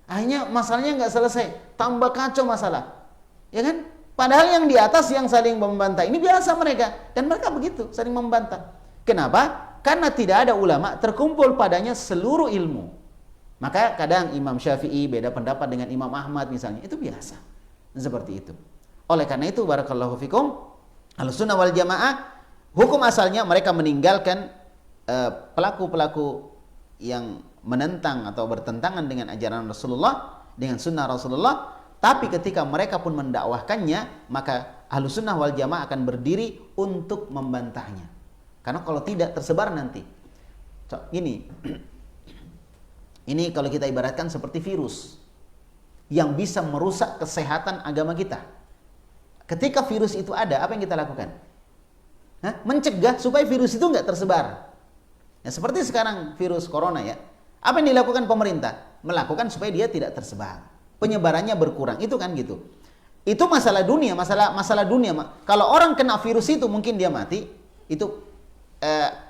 Akhirnya masalahnya nggak selesai. Tambah kacau masalah. Ya kan? Padahal yang di atas yang saling membantah ini biasa mereka. Dan mereka begitu saling membantah. Kenapa? Karena tidak ada ulama terkumpul padanya seluruh ilmu. Maka kadang Imam Syafi'i beda pendapat dengan Imam Ahmad misalnya. Itu biasa. Seperti itu. Oleh karena itu, barakallahu fikum, Ahlussunnah wal Jamaah, hukum asalnya mereka meninggalkan pelaku-pelaku yang menentang atau bertentangan dengan ajaran Rasulullah, dengan sunnah Rasulullah. Tapi ketika mereka pun mendakwahkannya, maka Ahlussunnah wal Jamaah akan berdiri untuk membantahnya. Karena kalau tidak tersebar nanti. Ini kalau kita ibaratkan seperti virus yang bisa merusak kesehatan agama kita. Ketika virus itu ada, apa yang kita lakukan? Mencegah supaya virus itu nggak tersebar. Ya, seperti sekarang virus corona ya. Apa yang dilakukan pemerintah? Melakukan supaya dia tidak tersebar. Penyebarannya berkurang. Itu kan gitu. Itu masalah dunia, masalah dunia. Kalau orang kena virus itu mungkin dia mati. Itu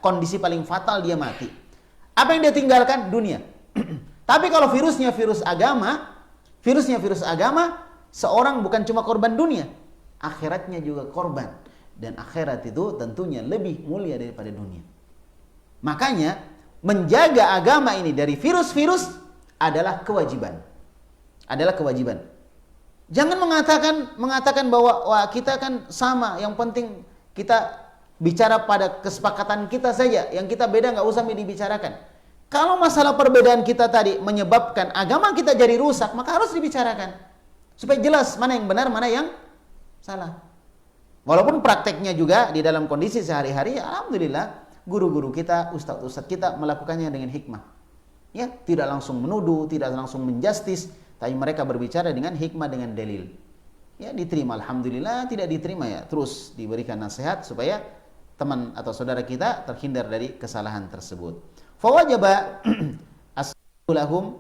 kondisi paling fatal, dia mati. Apa yang dia tinggalkan? Dunia. Tapi kalau virusnya virus agama, seorang bukan cuma korban dunia, akhiratnya juga korban. Dan akhirat itu tentunya lebih mulia daripada dunia. Makanya menjaga agama ini dari virus-virus adalah kewajiban. Jangan mengatakan bahwa wah, kita kan sama, yang penting kita bicara pada kesepakatan kita saja, yang kita beda nggak usah dibicarakan. Kalau masalah perbedaan kita tadi menyebabkan agama kita jadi rusak, maka harus dibicarakan supaya jelas mana yang benar, mana yang salah. Walaupun prakteknya juga di dalam kondisi sehari-hari, alhamdulillah guru-guru kita, ustadz-ustadz kita melakukannya dengan hikmah. Ya, tidak langsung menuduh, tidak langsung menjustis, tapi mereka berbicara dengan hikmah, dengan dalil. Ya, diterima alhamdulillah, tidak diterima ya terus diberikan nasihat supaya teman atau saudara kita terhindar dari kesalahan tersebut. Fawajaba as-lahum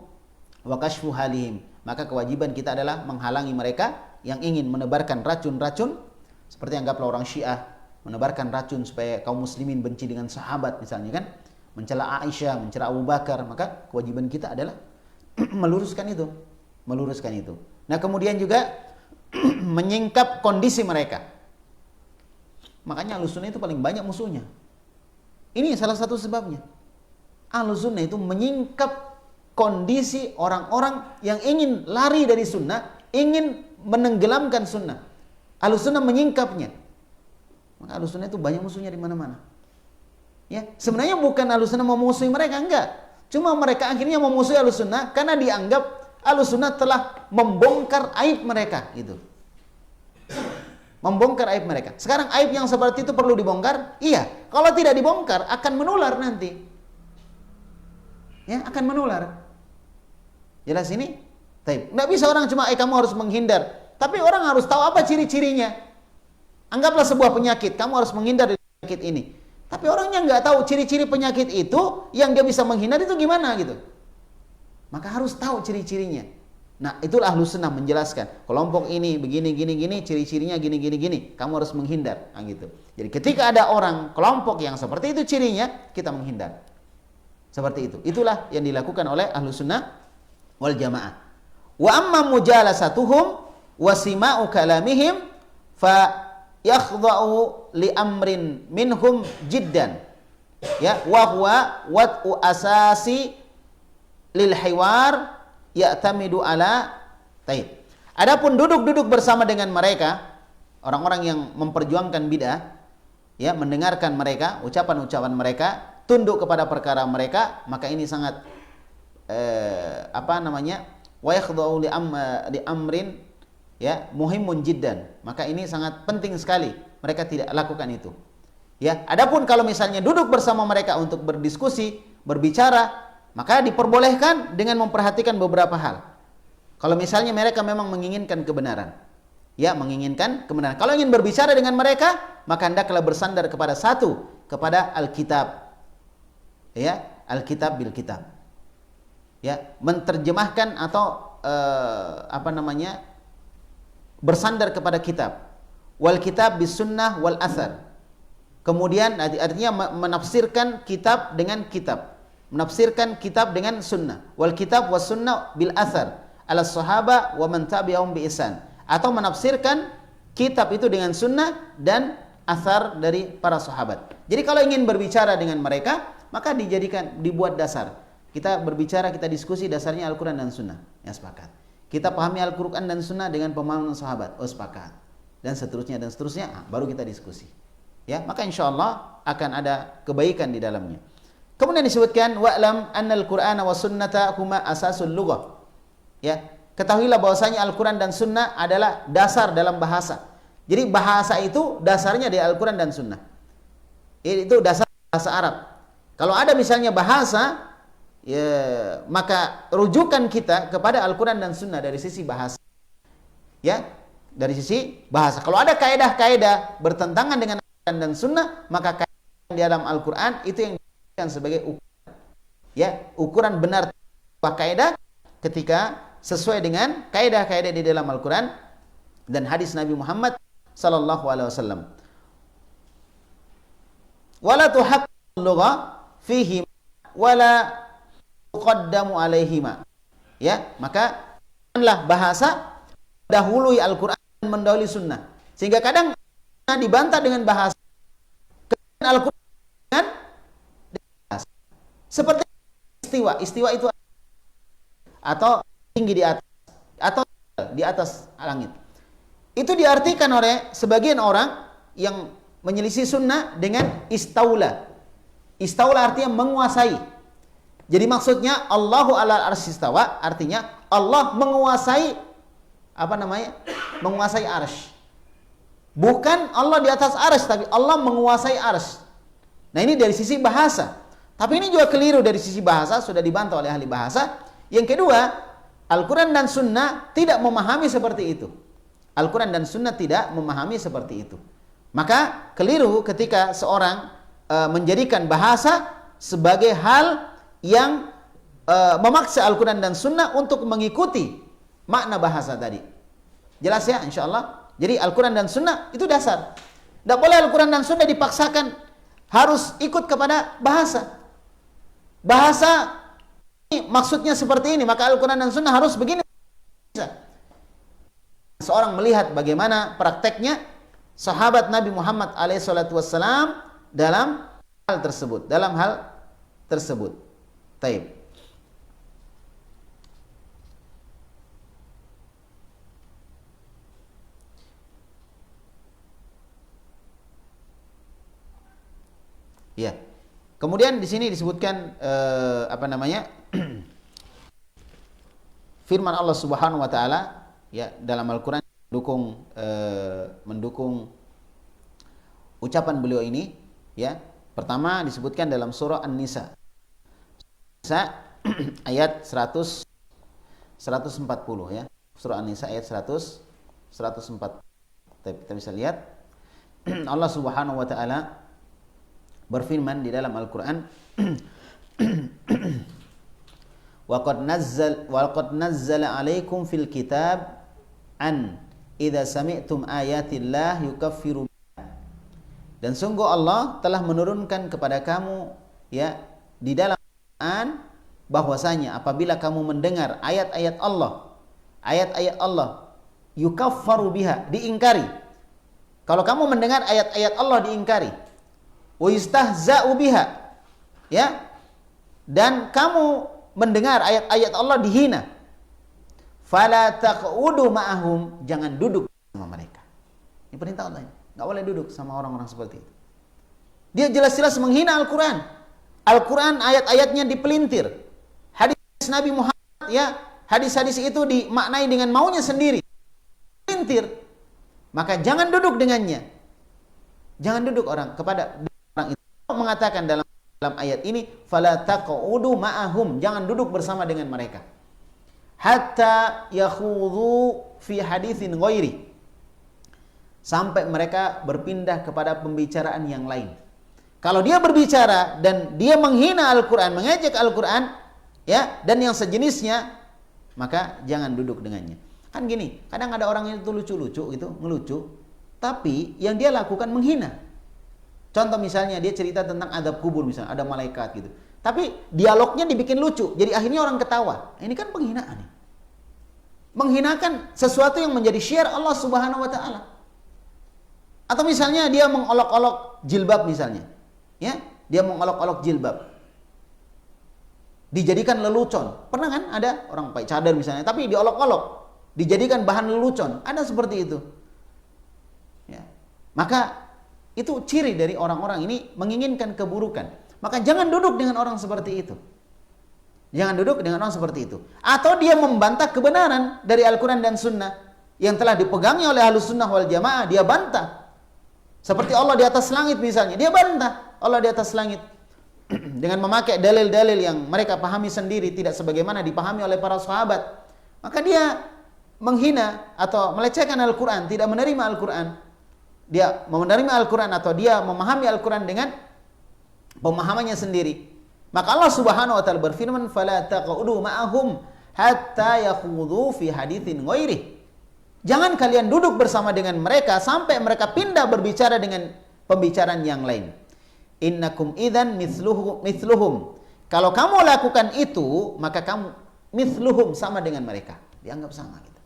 wa kashfu halihim. Maka kewajiban kita adalah menghalangi mereka yang ingin menebarkan racun-racun, seperti anggaplah orang Syiah menebarkan racun supaya kaum muslimin benci dengan sahabat misalnya kan, mencela Aisyah, mencela Abu Bakar, maka kewajiban kita adalah meluruskan itu. Nah, kemudian juga menyingkap kondisi mereka. Makanya Ahlussunnah itu paling banyak musuhnya. Ini salah satu sebabnya. Ahlussunnah itu menyingkap kondisi orang-orang yang ingin lari dari sunnah, ingin menenggelamkan sunnah. Ahlussunnah menyingkapnya. Maka Ahlussunnah itu banyak musuhnya di mana-mana. Ya, sebenarnya bukan Ahlussunnah memusuhi mereka, enggak. Cuma mereka akhirnya memusuhi Ahlussunnah karena dianggap Ahlussunnah telah membongkar aib mereka, gitu. Membongkar aib mereka. Sekarang aib yang seperti itu perlu dibongkar? Iya. Kalau tidak dibongkar akan menular nanti. Ya, akan menular. Jelas ini? Taib. Nggak bisa orang cuma kamu harus menghindar. Tapi orang harus tahu apa ciri-cirinya. Anggaplah sebuah penyakit, kamu harus menghindar dari penyakit ini. Tapi orangnya nggak tahu ciri-ciri penyakit itu, yang dia bisa menghindar itu gimana gitu. Maka harus tahu ciri-cirinya. Nah, itulah Ahlussunnah menjelaskan. Kelompok ini begini, gini, ciri-cirinya gini. Kamu harus menghindar. Nah, gitu. Jadi ketika ada orang kelompok yang seperti itu cirinya, kita menghindar. Seperti itu. Itulah yang dilakukan oleh ahlu sunnah wal jamaah. Wa amma mujalasatuhum wa sima'u kalamihim fa yakhda'u li amrin minhum jiddan. Ya, wa huwa wad'u asasi lil hiwar ya'tamidu ala taib. Adapun duduk-duduk bersama dengan mereka, orang-orang yang memperjuangkan bid'ah, ya, mendengarkan mereka, ucapan-ucapan mereka, tunduk kepada perkara mereka, maka ini sangat wa yakhda'u li amrin, ya, muhimun jiddan. Maka ini sangat penting sekali mereka tidak lakukan itu. Ya, adapun kalau misalnya duduk bersama mereka untuk berdiskusi, berbicara, maka diperbolehkan dengan memperhatikan beberapa hal. Kalau misalnya mereka memang menginginkan kebenaran, ya, menginginkan kebenaran. Kalau ingin berbicara dengan mereka, maka hendaklah bersandar kepada satu, kepada Alkitab, ya, Alkitab bil kitab, ya, menerjemahkan atau bersandar kepada kitab, wal kitab bis sunnah wal athar. Kemudian artinya menafsirkan kitab dengan kitab, menafsirkan kitab dengan sunnah, wal kitab was sunnah bil athar ala sahaba wa man tabi'ahum bi ihsan, atau menafsirkan kitab itu dengan sunnah dan athar dari para sahabat. Jadi kalau ingin berbicara dengan mereka, maka dibuat dasar. Kita berbicara, kita diskusi, dasarnya Al-Quran dan Sunnah. Ya, sepakat. Kita pahami Al-Quran dan Sunnah dengan pemahaman sahabat. Oh, sepakat. Dan seterusnya, baru kita diskusi. Ya, maka insya Allah akan ada kebaikan di dalamnya. Kemudian disebutkan wa'lam annal Qur'ana wa sunnata huma asasul lughah. Ya, ketahuilah bahwasanya Al-Quran dan Sunnah adalah dasar dalam bahasa. Jadi bahasa itu dasarnya dari Al-Quran dan Sunnah. Itu dasar bahasa Arab. Kalau ada misalnya bahasa, ya, maka rujukan kita kepada Al-Quran dan Sunnah dari sisi bahasa. Ya, dari sisi bahasa. Kalau ada kaidah-kaidah bertentangan dengan Al-Quran dan Sunnah, maka kaidah di dalam Al-Quran itu yang dijadikan sebagai ukuran. Ya, ukuran benar kaidah ketika sesuai dengan kaidah-kaidah di dalam Al-Quran dan hadis Nabi Muhammad sallallahu alaihi wasallam. Wala tuhaqqul lugha fihi wala tuqaddamu alaihima. Ya, maka janganlah bahasa dahului Al-Quran dan mendahului sunnah. Sehingga kadang dibantah dengan bahasa, Al-Quran dengan bahasa. Seperti istiwa itu atau tinggi di atas atau di atas langit. Itu diartikan oleh sebagian orang yang menyelisih sunnah dengan istaula. Istaula artinya menguasai. Jadi maksudnya Allahu ala arsy istawa, artinya Allah menguasai menguasai arsy. Bukan Allah di atas arsy, tapi Allah menguasai arsy. Nah, ini dari sisi bahasa. Tapi ini juga keliru dari sisi bahasa, sudah dibantah oleh ahli bahasa. Yang kedua, Al-Quran dan Sunnah tidak memahami seperti itu. Al-Quran dan Sunnah tidak memahami seperti itu. Maka keliru ketika seorang menjadikan bahasa sebagai hal yang memaksa Al-Quran dan Sunnah untuk mengikuti makna bahasa tadi. Jelas ya, insya Allah. Jadi Al-Quran dan Sunnah itu dasar. Tidak boleh Al-Quran dan Sunnah dipaksakan harus ikut kepada bahasa. Bahasa ini maksudnya seperti ini, maka Al-Quran dan Sunnah harus begini. Seorang melihat bagaimana prakteknya sahabat Nabi Muhammad alaihissalam dalam hal tersebut. Taib. Ya. Kemudian di sini disebutkan firman Allah Subhanahu wa taala, ya, dalam Al-Qur'an mendukung ucapan beliau ini, ya. Pertama disebutkan dalam surah An-Nisa. Ayat 140, ya. Surah An-Nisa ayat 140. Kita bisa lihat Allah Subhanahu wa taala berfirman di dalam Al-Qur'an, wa qad nazzala 'alaikum fil kitab an idza sami'tum ayatillah yukaffiru. Dan sungguh Allah telah menurunkan kepada kamu, ya, di dalam bahwasanya apabila kamu mendengar ayat-ayat Allah yukaffaru biha, diingkari. Kalau kamu mendengar ayat-ayat Allah diingkari, wa yustahza'u biha, ya, dan kamu mendengar ayat-ayat Allah dihina, fala taq'udu ma'ahum, jangan duduk sama mereka. Ini perintah Allah. Enggak boleh duduk sama orang-orang seperti itu. Dia jelas-jelas menghina Al-Quran. Al-Quran ayat-ayatnya dipelintir. Hadis Nabi Muhammad, ya, hadis-hadis itu dimaknai dengan maunya sendiri. Pelintir. Maka jangan duduk dengannya. Jangan duduk kepada orang itu. Mengatakan dalam ayat ini, fala taq'udu ma'ahum, jangan duduk bersama dengan mereka. Hatta yakhudhu fi haditsin ghairi, sampai mereka berpindah kepada pembicaraan yang lain. Kalau dia berbicara dan dia menghina Al-Quran, mengejek Al-Quran, ya, dan yang sejenisnya, maka jangan duduk dengannya. Kan gini, kadang ada orang itu lucu-lucu gitu, ngelucu, tapi yang dia lakukan menghina. Contoh misalnya dia cerita tentang adab kubur misalnya, ada malaikat gitu. Tapi dialognya dibikin lucu, jadi akhirnya orang ketawa. Ini kan penghinaan nih. Menghinakan sesuatu yang menjadi syiar Allah Subhanahu wa taala. Atau misalnya dia mengolok-olok jilbab misalnya. Ya, dia mengolok-olok jilbab. Dijadikan lelucon. Pernah kan ada orang pakai cadar misalnya, tapi diolok-olok, dijadikan bahan lelucon. Ada seperti itu. Ya. Maka itu ciri dari orang-orang ini menginginkan keburukan. Maka jangan duduk dengan orang seperti itu. Jangan duduk dengan orang seperti itu. Atau dia membantah kebenaran dari Al-Quran dan Sunnah yang telah dipegangi oleh Ahlus Sunnah wal Jamaah, dia bantah. Seperti Allah di atas langit misalnya, dia bantah Allah di atas langit dengan memakai dalil-dalil yang mereka pahami sendiri, tidak sebagaimana dipahami oleh para sahabat. Maka dia menghina atau melecehkan Al-Quran, tidak menerima Al-Quran. Dia menerima Al-Quran atau dia memahami Al-Quran dengan pemahamannya sendiri. Maka Allah Subhanahu wa taala berfirman, "Fala taq'udu ma'ahum hatta yakhudhu fi haditsin ghairi." Jangan kalian duduk bersama dengan mereka sampai mereka pindah berbicara dengan pembicaraan yang lain. Innakum idzan mithluhum. Kalau kamu lakukan itu, maka kamu mithluhum, sama dengan mereka. Dianggap sama gitu.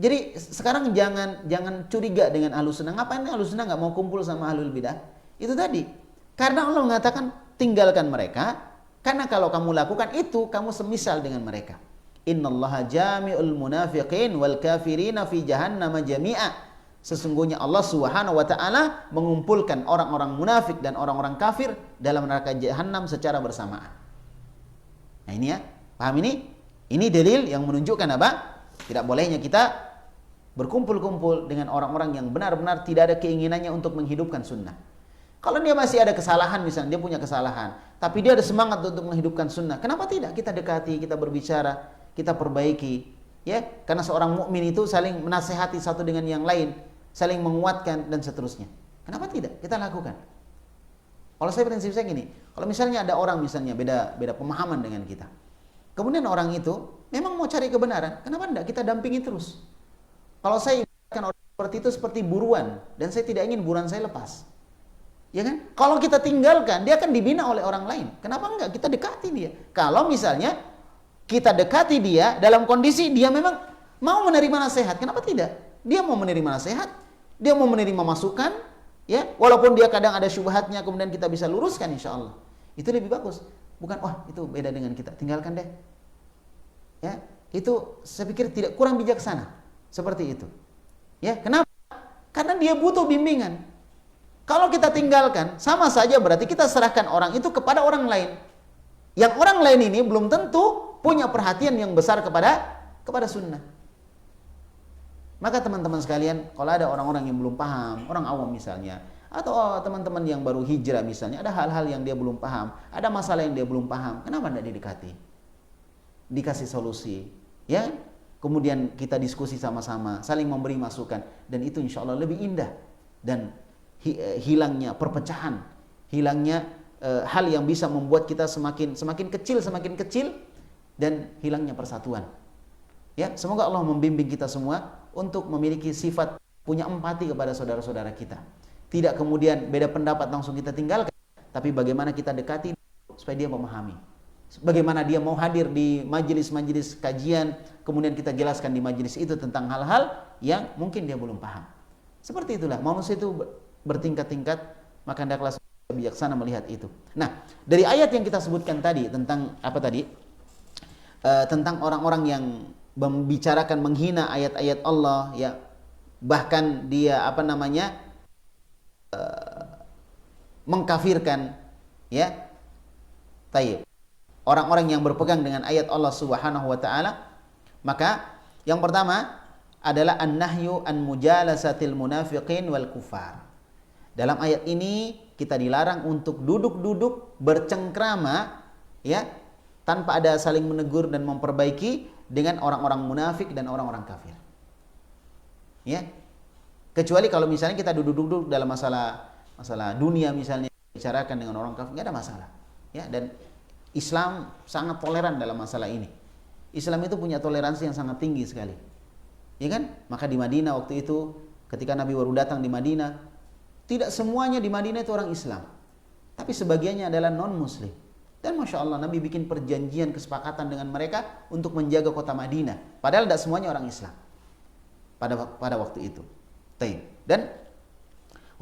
Jadi sekarang jangan curiga dengan Ahlus Sunnah. Ngapain Ahlus Sunnah enggak mau kumpul sama Ahlul Bidah? Itu tadi. Karena Allah mengatakan tinggalkan mereka, karena kalau kamu lakukan itu, kamu semisal dengan mereka. Innallaha jami'ul munafiqin wal kafirina fi jahannam jami'a. Sesungguhnya Allah Subhanahu wa taala mengumpulkan orang-orang munafik dan orang-orang kafir dalam neraka jahanam secara bersamaan. Nah ini ya, paham ini? Ini dalil yang menunjukkan apa? Tidak bolehnya kita berkumpul-kumpul dengan orang-orang yang benar-benar tidak ada keinginannya untuk menghidupkan sunnah. Kalau dia masih ada kesalahan, misalnya dia punya kesalahan, tapi dia ada semangat untuk menghidupkan sunnah, kenapa tidak kita dekati, kita berbicara, kita perbaiki, ya? Karena seorang mukmin itu saling menasehati satu dengan yang lain, saling menguatkan dan seterusnya. Kenapa tidak kita lakukan? Kalau saya prinsip saya gini, kalau misalnya ada orang misalnya beda pemahaman dengan kita, kemudian orang itu memang mau cari kebenaran, kenapa tidak kita dampingi terus? Kalau saya ibaratkan orang seperti itu seperti buruan, dan saya tidak ingin buruan saya lepas. Ya kan? Kalau kita tinggalkan, dia akan dibina oleh orang lain. Kenapa enggak kita dekati dia? Kalau misalnya kita dekati dia dalam kondisi dia memang mau menerima nasihat, kenapa tidak? Dia mau menerima nasihat, dia mau menerima masukan, ya, walaupun dia kadang ada syubhatnya, kemudian kita bisa luruskan insya Allah. Itu lebih bagus. Bukan, wah itu beda dengan kita, tinggalkan deh. Ya, itu saya pikir tidak, kurang bijaksana seperti itu. Ya, kenapa? Karena dia butuh bimbingan. Kalau kita tinggalkan, sama saja berarti kita serahkan orang itu kepada orang lain. Yang orang lain ini belum tentu punya perhatian yang besar kepada sunnah. Maka teman-teman sekalian, kalau ada orang-orang yang belum paham, orang awam misalnya, atau teman-teman yang baru hijrah misalnya, ada hal-hal yang dia belum paham, ada masalah yang dia belum paham, kenapa tidak didekati? Dikasih solusi, ya? Kemudian kita diskusi sama-sama, saling memberi masukan, dan itu insya Allah lebih indah. Dan hilangnya perpecahan, hilangnya hal yang bisa membuat kita semakin kecil, dan hilangnya persatuan. Ya, semoga Allah membimbing kita semua untuk memiliki sifat punya empati kepada saudara-saudara kita. Tidak kemudian beda pendapat langsung kita tinggalkan, tapi bagaimana kita dekati, supaya dia memahami. Bagaimana dia mau hadir di majelis-majelis kajian, kemudian kita jelaskan di majelis itu tentang hal-hal yang mungkin dia belum paham. Seperti itulah manusia itu bertingkat-tingkat, maka hendaklah bijaksana melihat itu. Nah, dari ayat yang kita sebutkan tadi tentang apa tadi? Tentang orang-orang yang membicarakan menghina ayat-ayat Allah, ya, bahkan dia mengkafirkan, ya. Taib. Orang-orang yang berpegang dengan ayat Allah Subhanahu wa taala, maka yang pertama adalah an-nahyu an mujalasatil munafiqin wal kufar. Dalam ayat ini kita dilarang untuk duduk-duduk bercengkrama, ya, tanpa ada saling menegur dan memperbaiki dengan orang-orang munafik dan orang-orang kafir. Ya. Kecuali kalau misalnya kita duduk-duduk dalam masalah dunia misalnya, bicarakan dengan orang kafir, enggak ada masalah. Ya, dan Islam sangat toleran dalam masalah ini. Islam itu punya toleransi yang sangat tinggi sekali. Ya kan? Maka di Madinah waktu itu ketika Nabi baru datang di Madinah, tidak semuanya di Madinah itu orang Islam. Tapi sebagiannya adalah non-muslim. Dan Masya Allah Nabi bikin perjanjian kesepakatan dengan mereka untuk menjaga kota Madinah. Padahal tidak semuanya orang Islam pada waktu itu. Dan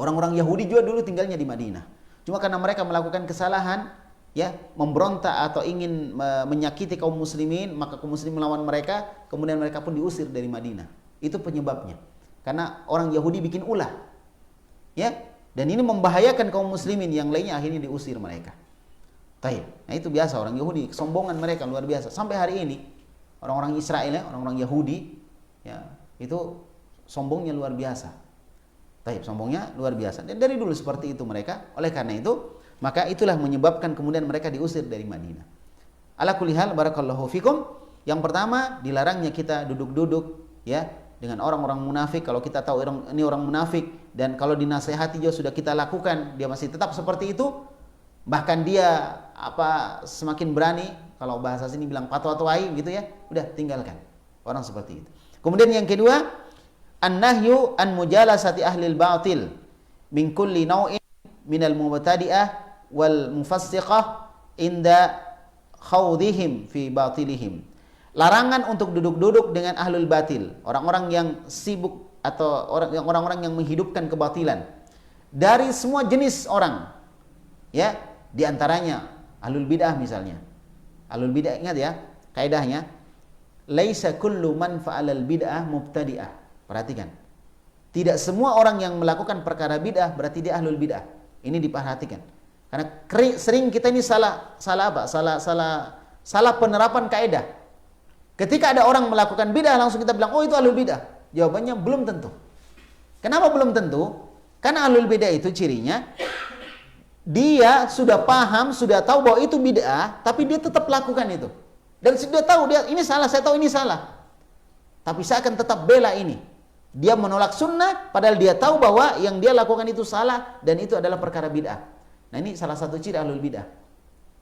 orang-orang Yahudi juga dulu tinggalnya di Madinah. Cuma karena mereka melakukan kesalahan, ya, memberontak atau ingin menyakiti kaum muslimin, maka kaum muslimin melawan mereka, kemudian mereka pun diusir dari Madinah. Itu penyebabnya. Karena orang Yahudi bikin ulah. Ya, dan ini membahayakan kaum muslimin yang lainnya, akhirnya diusir mereka. Nah, itu biasa orang Yahudi, kesombongan mereka luar biasa. Sampai hari ini orang-orang Israel, ya, orang-orang Yahudi, ya, itu sombongnya luar biasa. Sombongnya luar biasa. Dan dari dulu seperti itu mereka. Oleh karena itu, maka itulah menyebabkan kemudian mereka diusir dari Madinah. Ala kulli hal, barakallahu fikum. Yang pertama, dilarangnya kita duduk-duduk, ya, dengan orang-orang munafik. Kalau kita tahu ini orang munafik dan kalau dinasehati juga sudah kita lakukan, dia masih tetap seperti itu, bahkan dia semakin berani, kalau bahasa sini bilang patwa-twai gitu, ya, udah tinggalkan orang seperti itu. Kemudian yang kedua, an-nahyu an mujalasati ahlil batil min kulli naw'in minal mubtadi'ah wal mufassiqah inda khawdihim fi batilihim. Larangan untuk duduk-duduk dengan ahlul batil, orang-orang yang sibuk atau orang-orang yang menghidupkan kebatilan dari semua jenis orang. Ya, di antaranya ahlul bid'ah misalnya. Ahlul bid'ah, ingat ya, kaidahnya laisa kullu man fa'alal bid'ah mubtadi'ah. Perhatikan. Tidak semua orang yang melakukan perkara bid'ah berarti dia ahlul bid'ah. Ini diperhatikan. Karena sering kita ini salah penerapan kaidah. Ketika ada orang melakukan bid'ah langsung kita bilang, oh itu ahlul bid'ah. Jawabannya belum tentu. Kenapa belum tentu? Karena ahlul bid'ah itu cirinya dia sudah paham, sudah tahu bahwa itu bid'ah, tapi dia tetap lakukan itu. Dan sudah tahu dia ini salah, saya tahu ini salah. Tapi saya akan tetap bela ini. Dia menolak sunnah padahal dia tahu bahwa yang dia lakukan itu salah dan itu adalah perkara bid'ah. Nah, ini salah satu ciri ahlul bid'ah.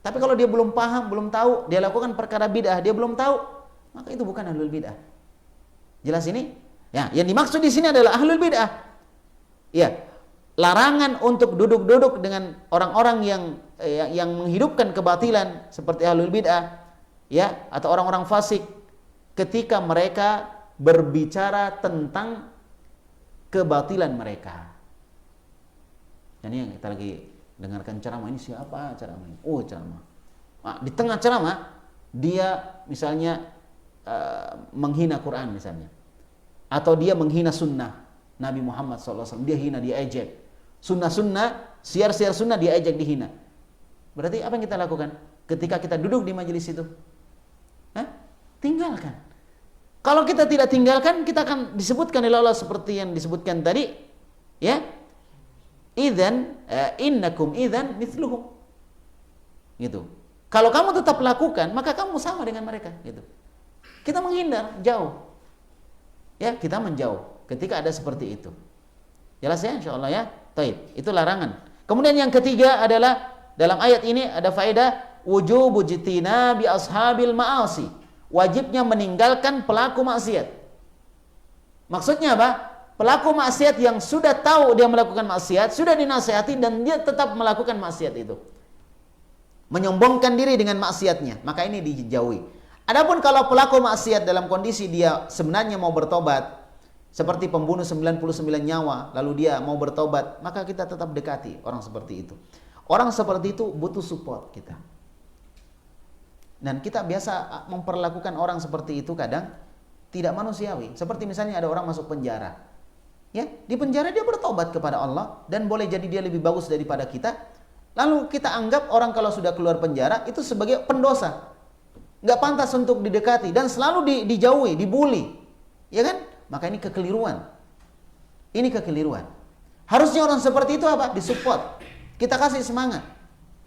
Tapi kalau dia belum paham, belum tahu, dia lakukan perkara bid'ah, dia belum tahu, maka itu bukan ahlul bid'ah. Jelas ini? Ya, yang dimaksud di sini adalah ahlul bid'ah. Ya, larangan untuk duduk-duduk dengan orang-orang yang menghidupkan kebatilan seperti ahlul bid'ah, ya, atau orang-orang fasik ketika mereka berbicara tentang kebatilan mereka. Ini yang kita lagi dengarkan ceramah, ini siapa ceramah ini? Oh, ceramah. Nah, di tengah ceramah dia misalnya menghina Quran misalnya, atau dia menghina sunnah Nabi Muhammad SAW, dia hina, dia ejek. Sunnah-sunnah, siar-siar sunnah dia ejek, dihina. Berarti apa yang kita lakukan ketika kita duduk di majelis itu? Tinggalkan. Kalau kita tidak tinggalkan, kita akan disebutkan oleh Allah seperti yang disebutkan tadi, ya. Idzan innakum idzan mithluhum. Gitu. Kalau kamu tetap lakukan, maka kamu sama dengan mereka, gitu. Kita menghindar, jauh. Ya, kita menjauh ketika ada seperti itu. Jelas ya, insyaallah ya. Baik, itu larangan. Kemudian yang ketiga adalah dalam ayat ini ada faedah wujubu jitinabi ashabil ma'asi. Wajibnya meninggalkan pelaku maksiat. Maksudnya apa? Pelaku maksiat yang sudah tahu dia melakukan maksiat, sudah dinasihati dan dia tetap melakukan maksiat itu. menyombongkan diri dengan maksiatnya, maka ini dijauhi. Adapun kalau pelaku maksiat dalam kondisi dia sebenarnya mau bertobat, seperti pembunuh 99 nyawa, lalu dia mau bertobat, maka kita tetap dekati orang seperti itu. Orang seperti itu butuh support kita. Dan kita biasa memperlakukan orang seperti itu kadang tidak manusiawi. Seperti misalnya ada orang masuk penjara. Ya, di penjara dia bertobat kepada Allah dan boleh jadi dia lebih bagus daripada kita. Lalu kita anggap orang kalau sudah keluar penjara itu sebagai pendosa. Nggak pantas untuk didekati dan selalu dijauhi, dibully. Ya kan? Maka ini kekeliruan. Ini kekeliruan. Harusnya orang seperti itu apa? Disupport. Kita kasih semangat.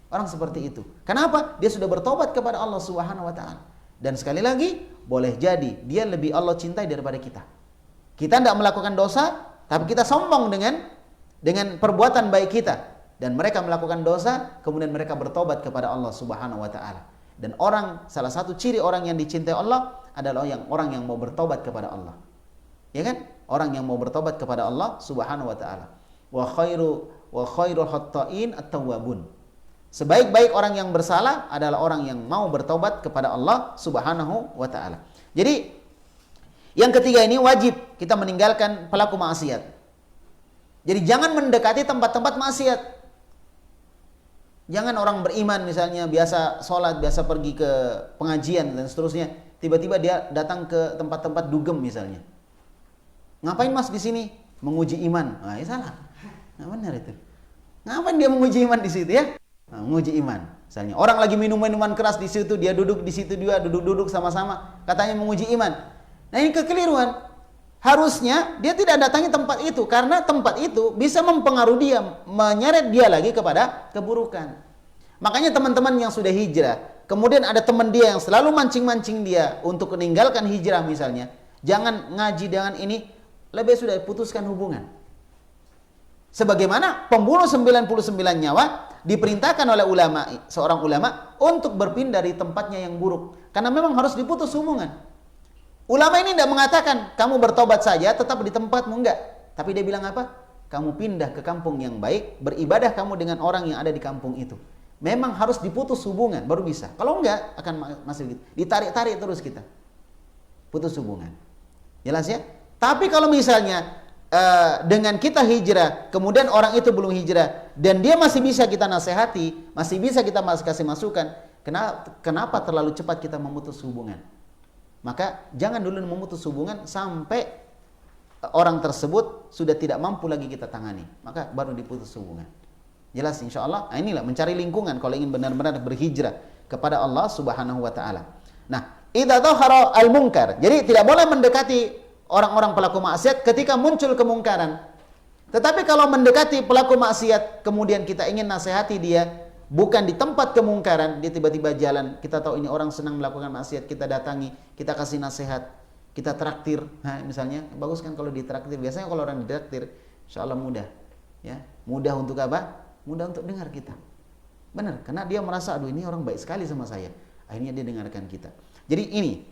Orang seperti itu. Kenapa? Dia sudah bertobat kepada Allah Subhanahu wa taala. Dan sekali lagi, boleh jadi dia lebih Allah cintai daripada kita. Kita tidak melakukan dosa, tapi kita sombong dengan perbuatan baik kita. Dan mereka melakukan dosa, kemudian mereka bertobat kepada Allah Subhanahu wa taala. Dan salah satu ciri orang yang dicintai Allah adalah orang yang mau bertobat kepada Allah. Ya kan? Orang yang mau bertobat kepada Allah Subhanahu wa taala. Wa khairul khatta'in at-tawwabun. Sebaik-baik orang yang bersalah adalah orang yang mau bertobat kepada Allah Subhanahu wa taala. Jadi yang ketiga ini wajib kita meninggalkan pelaku maksiat. Jadi jangan mendekati tempat-tempat maksiat. Jangan orang beriman misalnya biasa sholat, biasa pergi ke pengajian dan seterusnya, tiba-tiba dia datang ke tempat-tempat dugem misalnya. Ngapain mas di sini? Menguji iman. Nah, ya salah. Nah, benar itu. Ngapain dia menguji iman di situ ya? Nah, menguji iman. Misalnya orang lagi minum minuman keras di situ, dia duduk di situ juga, duduk sama-sama, katanya menguji iman. Nah, ini kekeliruan. Harusnya dia tidak datangi tempat itu karena tempat itu bisa mempengaruhi dia, menyeret dia lagi kepada keburukan. Makanya teman-teman yang sudah hijrah, kemudian ada teman dia yang selalu mancing-mancing dia untuk meninggalkan hijrah misalnya, jangan ngaji dengan ini, lebih sudah putuskan hubungan. Sebagaimana pembunuh 99 nyawa diperintahkan oleh seorang ulama untuk berpindah dari tempatnya yang buruk. Karena memang harus diputus hubungan. Ulama ini tidak mengatakan kamu bertobat saja tetap di tempatmu, enggak. Tapi dia bilang apa? Kamu pindah ke kampung yang baik, beribadah kamu dengan orang yang ada di kampung itu. Memang harus diputus hubungan baru bisa. Kalau enggak akan masih gitu. Ditarik-tarik terus kita. Putus hubungan. Jelas ya? Tapi kalau misalnya dengan kita hijrah, kemudian orang itu belum hijrah dan dia masih bisa kita nasihati, masih bisa kita kasih masukan, kenapa terlalu cepat kita memutus hubungan? Maka jangan dulu memutus hubungan sampai orang tersebut sudah tidak mampu lagi kita tangani, maka baru diputus hubungan. Jelas insyaallah. Nah, inilah mencari lingkungan kalau ingin benar-benar berhijrah kepada Allah Subhanahu wa taala. Nah, idza dhahara al-munkar. Jadi tidak boleh mendekati orang-orang pelaku maksiat ketika muncul kemungkaran. Tetapi kalau mendekati pelaku maksiat kemudian kita ingin nasihati dia bukan di tempat kemungkaran, dia tiba-tiba jalan, kita tahu ini orang senang melakukan maksiat, kita datangi, kita kasih nasihat, kita traktir. Nah, misalnya bagus kan kalau ditraktir. Biasanya kalau orang ditraktir insyaallah mudah. Ya, mudah untuk apa? Mudah untuk dengar kita. Benar, karena dia merasa aduh ini orang baik sekali sama saya. Akhirnya dia dengarkan kita. Jadi ini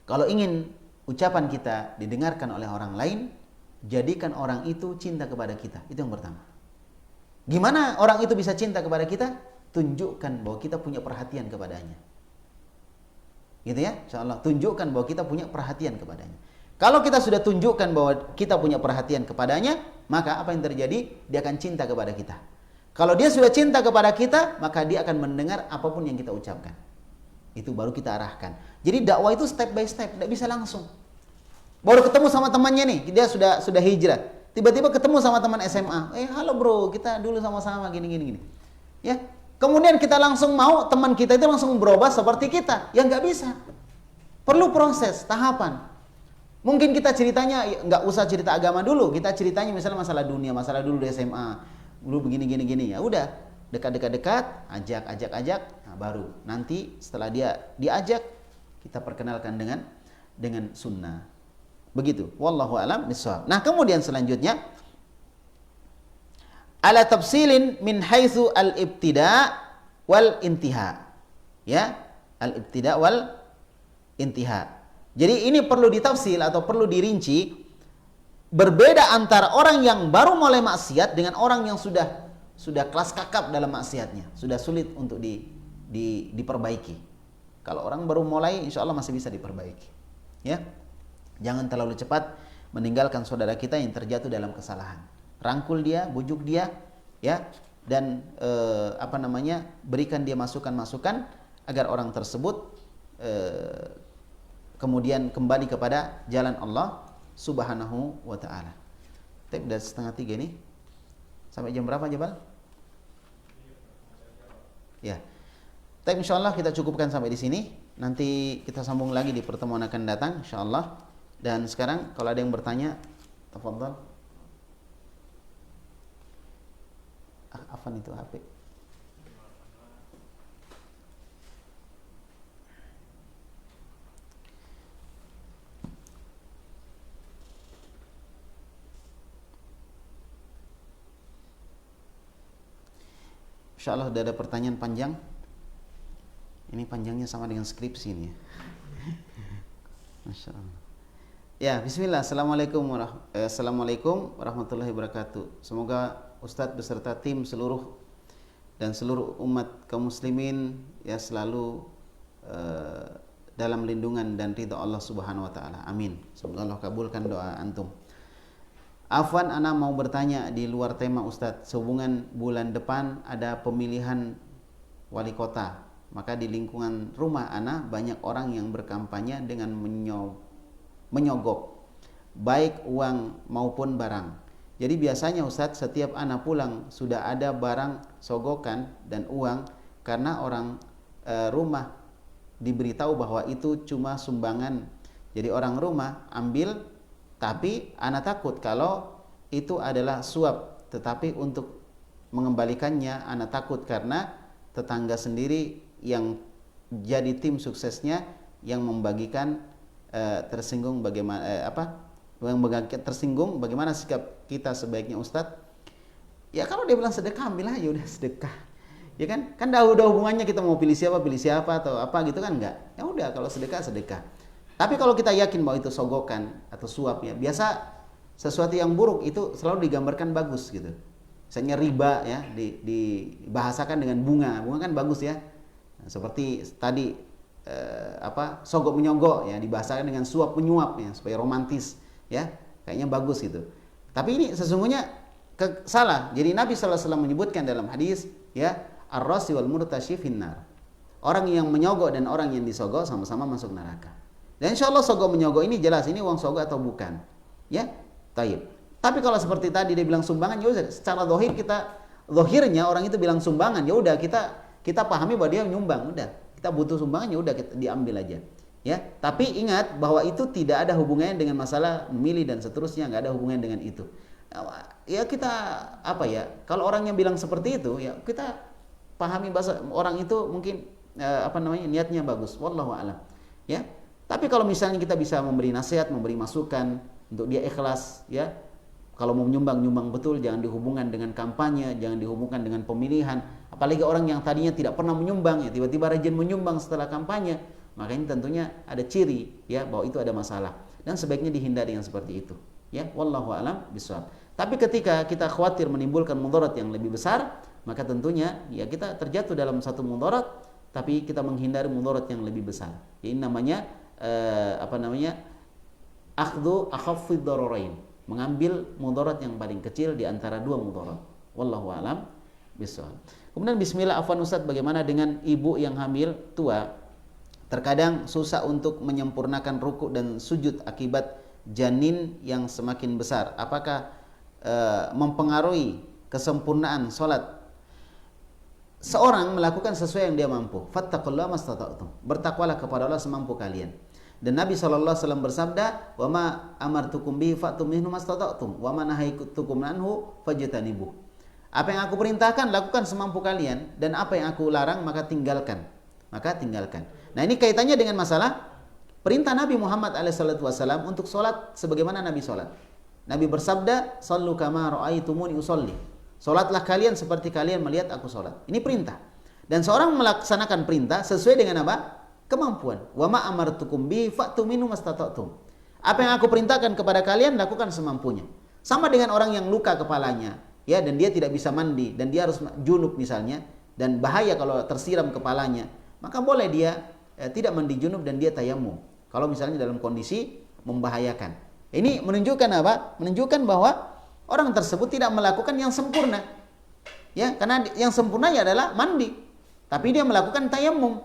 kalau ingin ucapan kita didengarkan oleh orang lain, jadikan orang itu cinta kepada kita. Itu yang pertama. Gimana orang itu bisa cinta kepada kita? Tunjukkan bahwa kita punya perhatian kepadanya. Gitu ya? Insyaallah, tunjukkan bahwa kita punya perhatian kepadanya. Kalau kita sudah tunjukkan bahwa kita punya perhatian kepadanya, maka apa yang terjadi? Dia akan cinta kepada kita. Kalau dia sudah cinta kepada kita, maka dia akan mendengar apapun yang kita ucapkan. Itu baru kita arahkan. Jadi dakwah itu step by step, tidak bisa langsung. Baru ketemu sama temannya nih, dia sudah hijrah. Tiba-tiba ketemu sama teman SMA. Halo bro, kita dulu sama-sama gini. Ya. Kemudian kita langsung mau teman kita itu langsung berubah seperti kita. Ya nggak bisa. Perlu proses, tahapan. Mungkin kita ceritanya nggak usah cerita agama dulu. Kita ceritanya misalnya masalah dunia, masalah dulu di SMA. Dulu begini. Ya udah, dekat, ajak. Nah, baru nanti setelah dia diajak, kita perkenalkan dengan sunnah. Begitu. Wallahu a'lam bishawab. Nah, kemudian selanjutnya ala tafsilin min haitsu al-ibtida wal intiha. Ya, al-ibtida wal intiha. Jadi ini perlu ditafsil atau perlu dirinci. Berbeda antara orang yang baru mulai maksiat dengan orang yang sudah kelas kakap dalam maksiatnya, sudah sulit untuk diperbaiki. Kalau orang baru mulai, insya Allah masih bisa diperbaiki. Ya, jangan terlalu cepat meninggalkan saudara kita yang terjatuh dalam kesalahan. Rangkul dia, bujuk dia, ya, dan berikan dia masukan-masukan agar orang tersebut kemudian kembali kepada jalan Allah Subhanahu wa Ta'ala. Tapi udah 2:30 nih. Sampai jam berapa, Jabal? Ya. Tapi insyaallah kita cukupkan sampai di sini. Nanti kita sambung lagi di pertemuan akan datang insyaallah. Dan sekarang kalau ada yang bertanya, tafadhal. Afan itu HP. Insyaallah sudah ada pertanyaan panjang. Ini panjangnya sama dengan skripsi ini. Masya Allah. Ya, bismillah. Assalamualaikum warahmatullahi wabarakatuh. Semoga Ustadz beserta tim seluruh umat kaum muslimin ya selalu dalam lindungan dan ridha Allah Subhanahu wa Ta'ala. Amin. Semoga Allah kabulkan doa antum. Afwan, ana mau bertanya di luar tema Ustadz. Sehubungan bulan depan ada pemilihan wali kota. Maka di lingkungan rumah ana banyak orang yang berkampanye dengan menyogok baik uang maupun barang. Jadi biasanya Ustadz setiap ana pulang sudah ada barang sogokan dan uang karena orang rumah diberitahu bahwa itu cuma sumbangan. Jadi orang rumah ambil, tapi ana takut kalau itu adalah suap. Tetapi untuk mengembalikannya ana takut karena tetangga sendiri yang jadi tim suksesnya yang membagikan tersinggung bagaimana sikap kita sebaiknya Ustadz. Ya kalau dia bilang sedekah, ambil aja udah sedekah. Ya kan udah hubungannya kita mau pilih siapa atau apa gitu kan enggak. Ya udah kalau sedekah. Tapi kalau kita yakin bahwa itu sogokan atau suap, ya biasa sesuatu yang buruk itu selalu digambarkan bagus gitu. Misalnya riba ya dibahasakan dengan bunga kan bagus ya. Nah, seperti tadi sogok menyogok ya dibahasakan dengan suap menyuap ya supaya romantis ya, kayaknya bagus gitu. Tapi ini sesungguhnya salah. Jadi Nabi sallallahu alaihi wasallam menyebutkan dalam hadis ya, ar-rasi wal murtashi finnar. Orang yang menyogok dan orang yang disogok sama-sama masuk neraka. Dan insya Allah sogok menyogok ini jelas ini uang sogok atau bukan. Ya, taib. Tapi kalau seperti tadi dia bilang sumbangan, ya udah secara zahirnya orang itu bilang sumbangan, ya udah kita pahami bahwa dia menyumbang, udah. Kita butuh sumbangan, ya udah kita diambil aja. Ya, tapi ingat bahwa itu tidak ada hubungannya dengan masalah memilih dan seterusnya, nggak ada hubungannya dengan itu. Ya kita kalau orang yang bilang seperti itu, ya kita pahami bahasa orang itu mungkin niatnya bagus, wallahu a'lam. Ya. Tapi kalau misalnya kita bisa memberi nasihat, memberi masukan untuk dia ikhlas, ya. Kalau mau nyumbang betul, jangan dihubungkan dengan kampanye, jangan dihubungkan dengan pemilihan. Apalagi orang yang tadinya tidak pernah menyumbang, ya tiba-tiba rajin menyumbang setelah kampanye, maka ini tentunya ada ciri, ya, bahwa itu ada masalah. Dan sebaiknya dihindari yang seperti itu. Ya, wallahu a'lam bishawab. Tapi ketika kita khawatir menimbulkan mudarat yang lebih besar, maka tentunya ya kita terjatuh dalam satu mudarat, tapi kita menghindari mudarat yang lebih besar. Ini namanya akhdhu akhaffid dararain, mengambil mudarat yang paling kecil di antara dua mudarat. Wallahu a'lam bishawab. Kemudian bismillah, afwan Ustaz, bagaimana dengan ibu yang hamil tua? Terkadang susah untuk menyempurnakan rukuk dan sujud akibat janin yang semakin besar. Apakah mempengaruhi kesempurnaan salat? Seorang melakukan sesuai yang dia mampu. Fattaqullaha mastata'tum. Bertakwalah kepada Allah semampu kalian. Dan Nabi SAW bersabda, "Wa ma amartukum bihi fa'tum minhu mastata'tum, wa ma nahaitukum anhu fajtanibuh." Apa yang aku perintahkan lakukan semampu kalian, dan apa yang aku larang maka tinggalkan. Nah, ini kaitannya dengan masalah perintah Nabi Muhammad SAW untuk sholat sebagaimana Nabi sholat. Nabi bersabda, "Shallu kama ra'aitumuni usolli." Sholatlah kalian seperti kalian melihat aku sholat. Ini perintah. Dan seorang melaksanakan perintah sesuai dengan apa? Kemampuan. Wa ma amartukum bi fa'tu minhu mastata'tum. Apa yang aku perintahkan kepada kalian lakukan semampunya. Sama dengan orang yang luka kepalanya, ya, dan dia tidak bisa mandi dan dia harus junub misalnya, dan bahaya kalau tersiram kepalanya, maka boleh dia tidak mandi junub dan dia tayamum. Kalau misalnya dalam kondisi membahayakan. Ini menunjukkan apa? Menunjukkan bahwa orang tersebut tidak melakukan yang sempurna. Ya, karena yang sempurna adalah mandi. Tapi dia melakukan tayamum.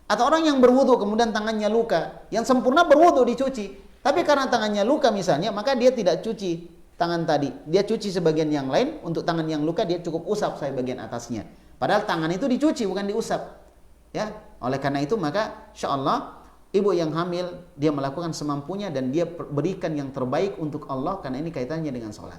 Atau orang yang berwudu kemudian tangannya luka, yang sempurna berwudu dicuci. Tapi karena tangannya luka misalnya, maka dia tidak cuci tangan tadi. Dia cuci sebagian yang lain, untuk tangan yang luka dia cukup usap bagian atasnya. Padahal tangan itu dicuci bukan diusap. Ya, oleh karena itu maka insyaallah ibu yang hamil dia melakukan semampunya dan dia berikan yang terbaik untuk Allah, karena ini kaitannya dengan sholat.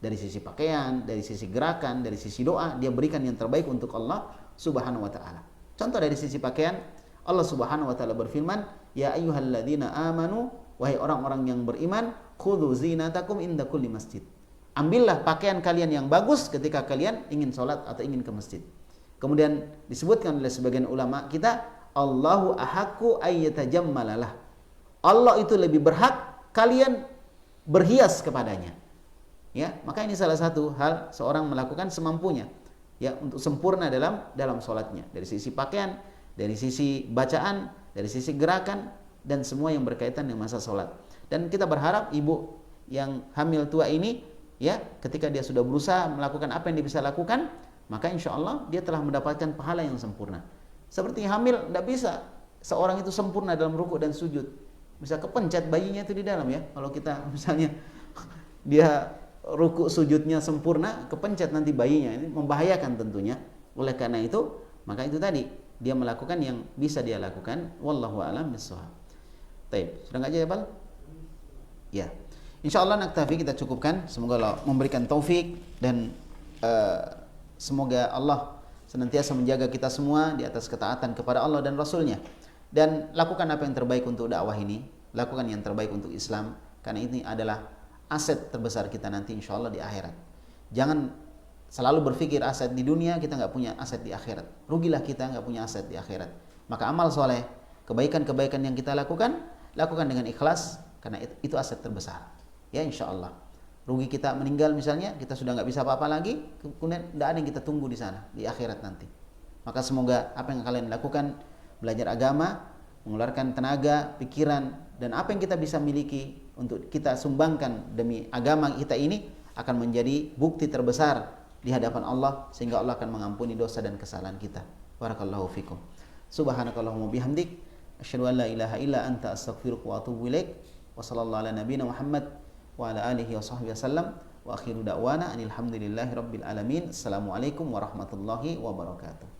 Dari sisi pakaian, dari sisi gerakan, dari sisi doa, dia berikan yang terbaik untuk Allah Subhanahu wa taala. Contoh dari sisi pakaian, Allah Subhanahu wa taala berfirman, "Ya ayyuhalladzina amanu," wahai orang-orang yang beriman, "khudzu zinatakum inda kulli masjid." Ambillah pakaian kalian yang bagus ketika kalian ingin sholat atau ingin ke masjid. Kemudian disebutkan oleh sebagian ulama kita, Allahu ahaqqu ayyatajammalalah. Allah itu lebih berhak kalian berhias kepadanya. Ya, maka ini salah satu hal seorang melakukan semampunya, ya, untuk sempurna dalam sholatnya, dari sisi pakaian, dari sisi bacaan, dari sisi gerakan, dan semua yang berkaitan dengan masa sholat. Dan kita berharap ibu yang hamil tua ini, ya, ketika dia sudah berusaha melakukan apa yang dia bisa lakukan, maka insya Allah dia telah mendapatkan pahala yang sempurna. Seperti hamil, tidak bisa seorang itu sempurna dalam rukuk dan sujud. Bisa kepencet bayinya itu di dalam, ya. Kalau kita misalnya dia rukuk sujudnya sempurna, kepencet nanti bayinya, ini membahayakan tentunya. Oleh karena itu, maka itu tadi dia melakukan yang bisa dia lakukan. Wallahu a'lam bishawab. Baik, sudah enggak aja ya, Bal? Ya. Insyaallah naktafi, kita cukupkan. Semoga Allah memberikan taufik dan semoga Allah senantiasa menjaga kita semua di atas ketaatan kepada Allah dan Rasulnya. Dan lakukan apa yang terbaik untuk dakwah ini. Lakukan yang terbaik untuk Islam. Karena ini adalah aset terbesar kita nanti insya Allah di akhirat. Jangan selalu berpikir aset di dunia, kita nggak punya aset di akhirat. Rugilah kita nggak punya aset di akhirat. Maka amal soleh, kebaikan-kebaikan yang kita lakukan dengan ikhlas. Karena itu aset terbesar. Ya insya Allah. Rugi kita meninggal misalnya, kita sudah nggak bisa apa-apa lagi, kemudian tidak ada yang kita tunggu di sana, di akhirat nanti. Maka semoga apa yang kalian lakukan, belajar agama, mengeluarkan tenaga, pikiran, dan apa yang kita bisa miliki untuk kita sumbangkan demi agama kita ini, akan menjadi bukti terbesar di hadapan Allah, sehingga Allah akan mengampuni dosa dan kesalahan kita. Barakallahu fikum. Subhanakallahumma bihamdik, asyhadu an la ilaha illa anta, astaghfiruka wa atubu ilaik. Wa sallallahu ala nabiyyina Muhammad wa ala alihi wa sahbihi wasallam, wa akhiru da'wana anil hamdulillahi rabbil alamin. Assalamualaikum warahmatullahi wabarakatuh.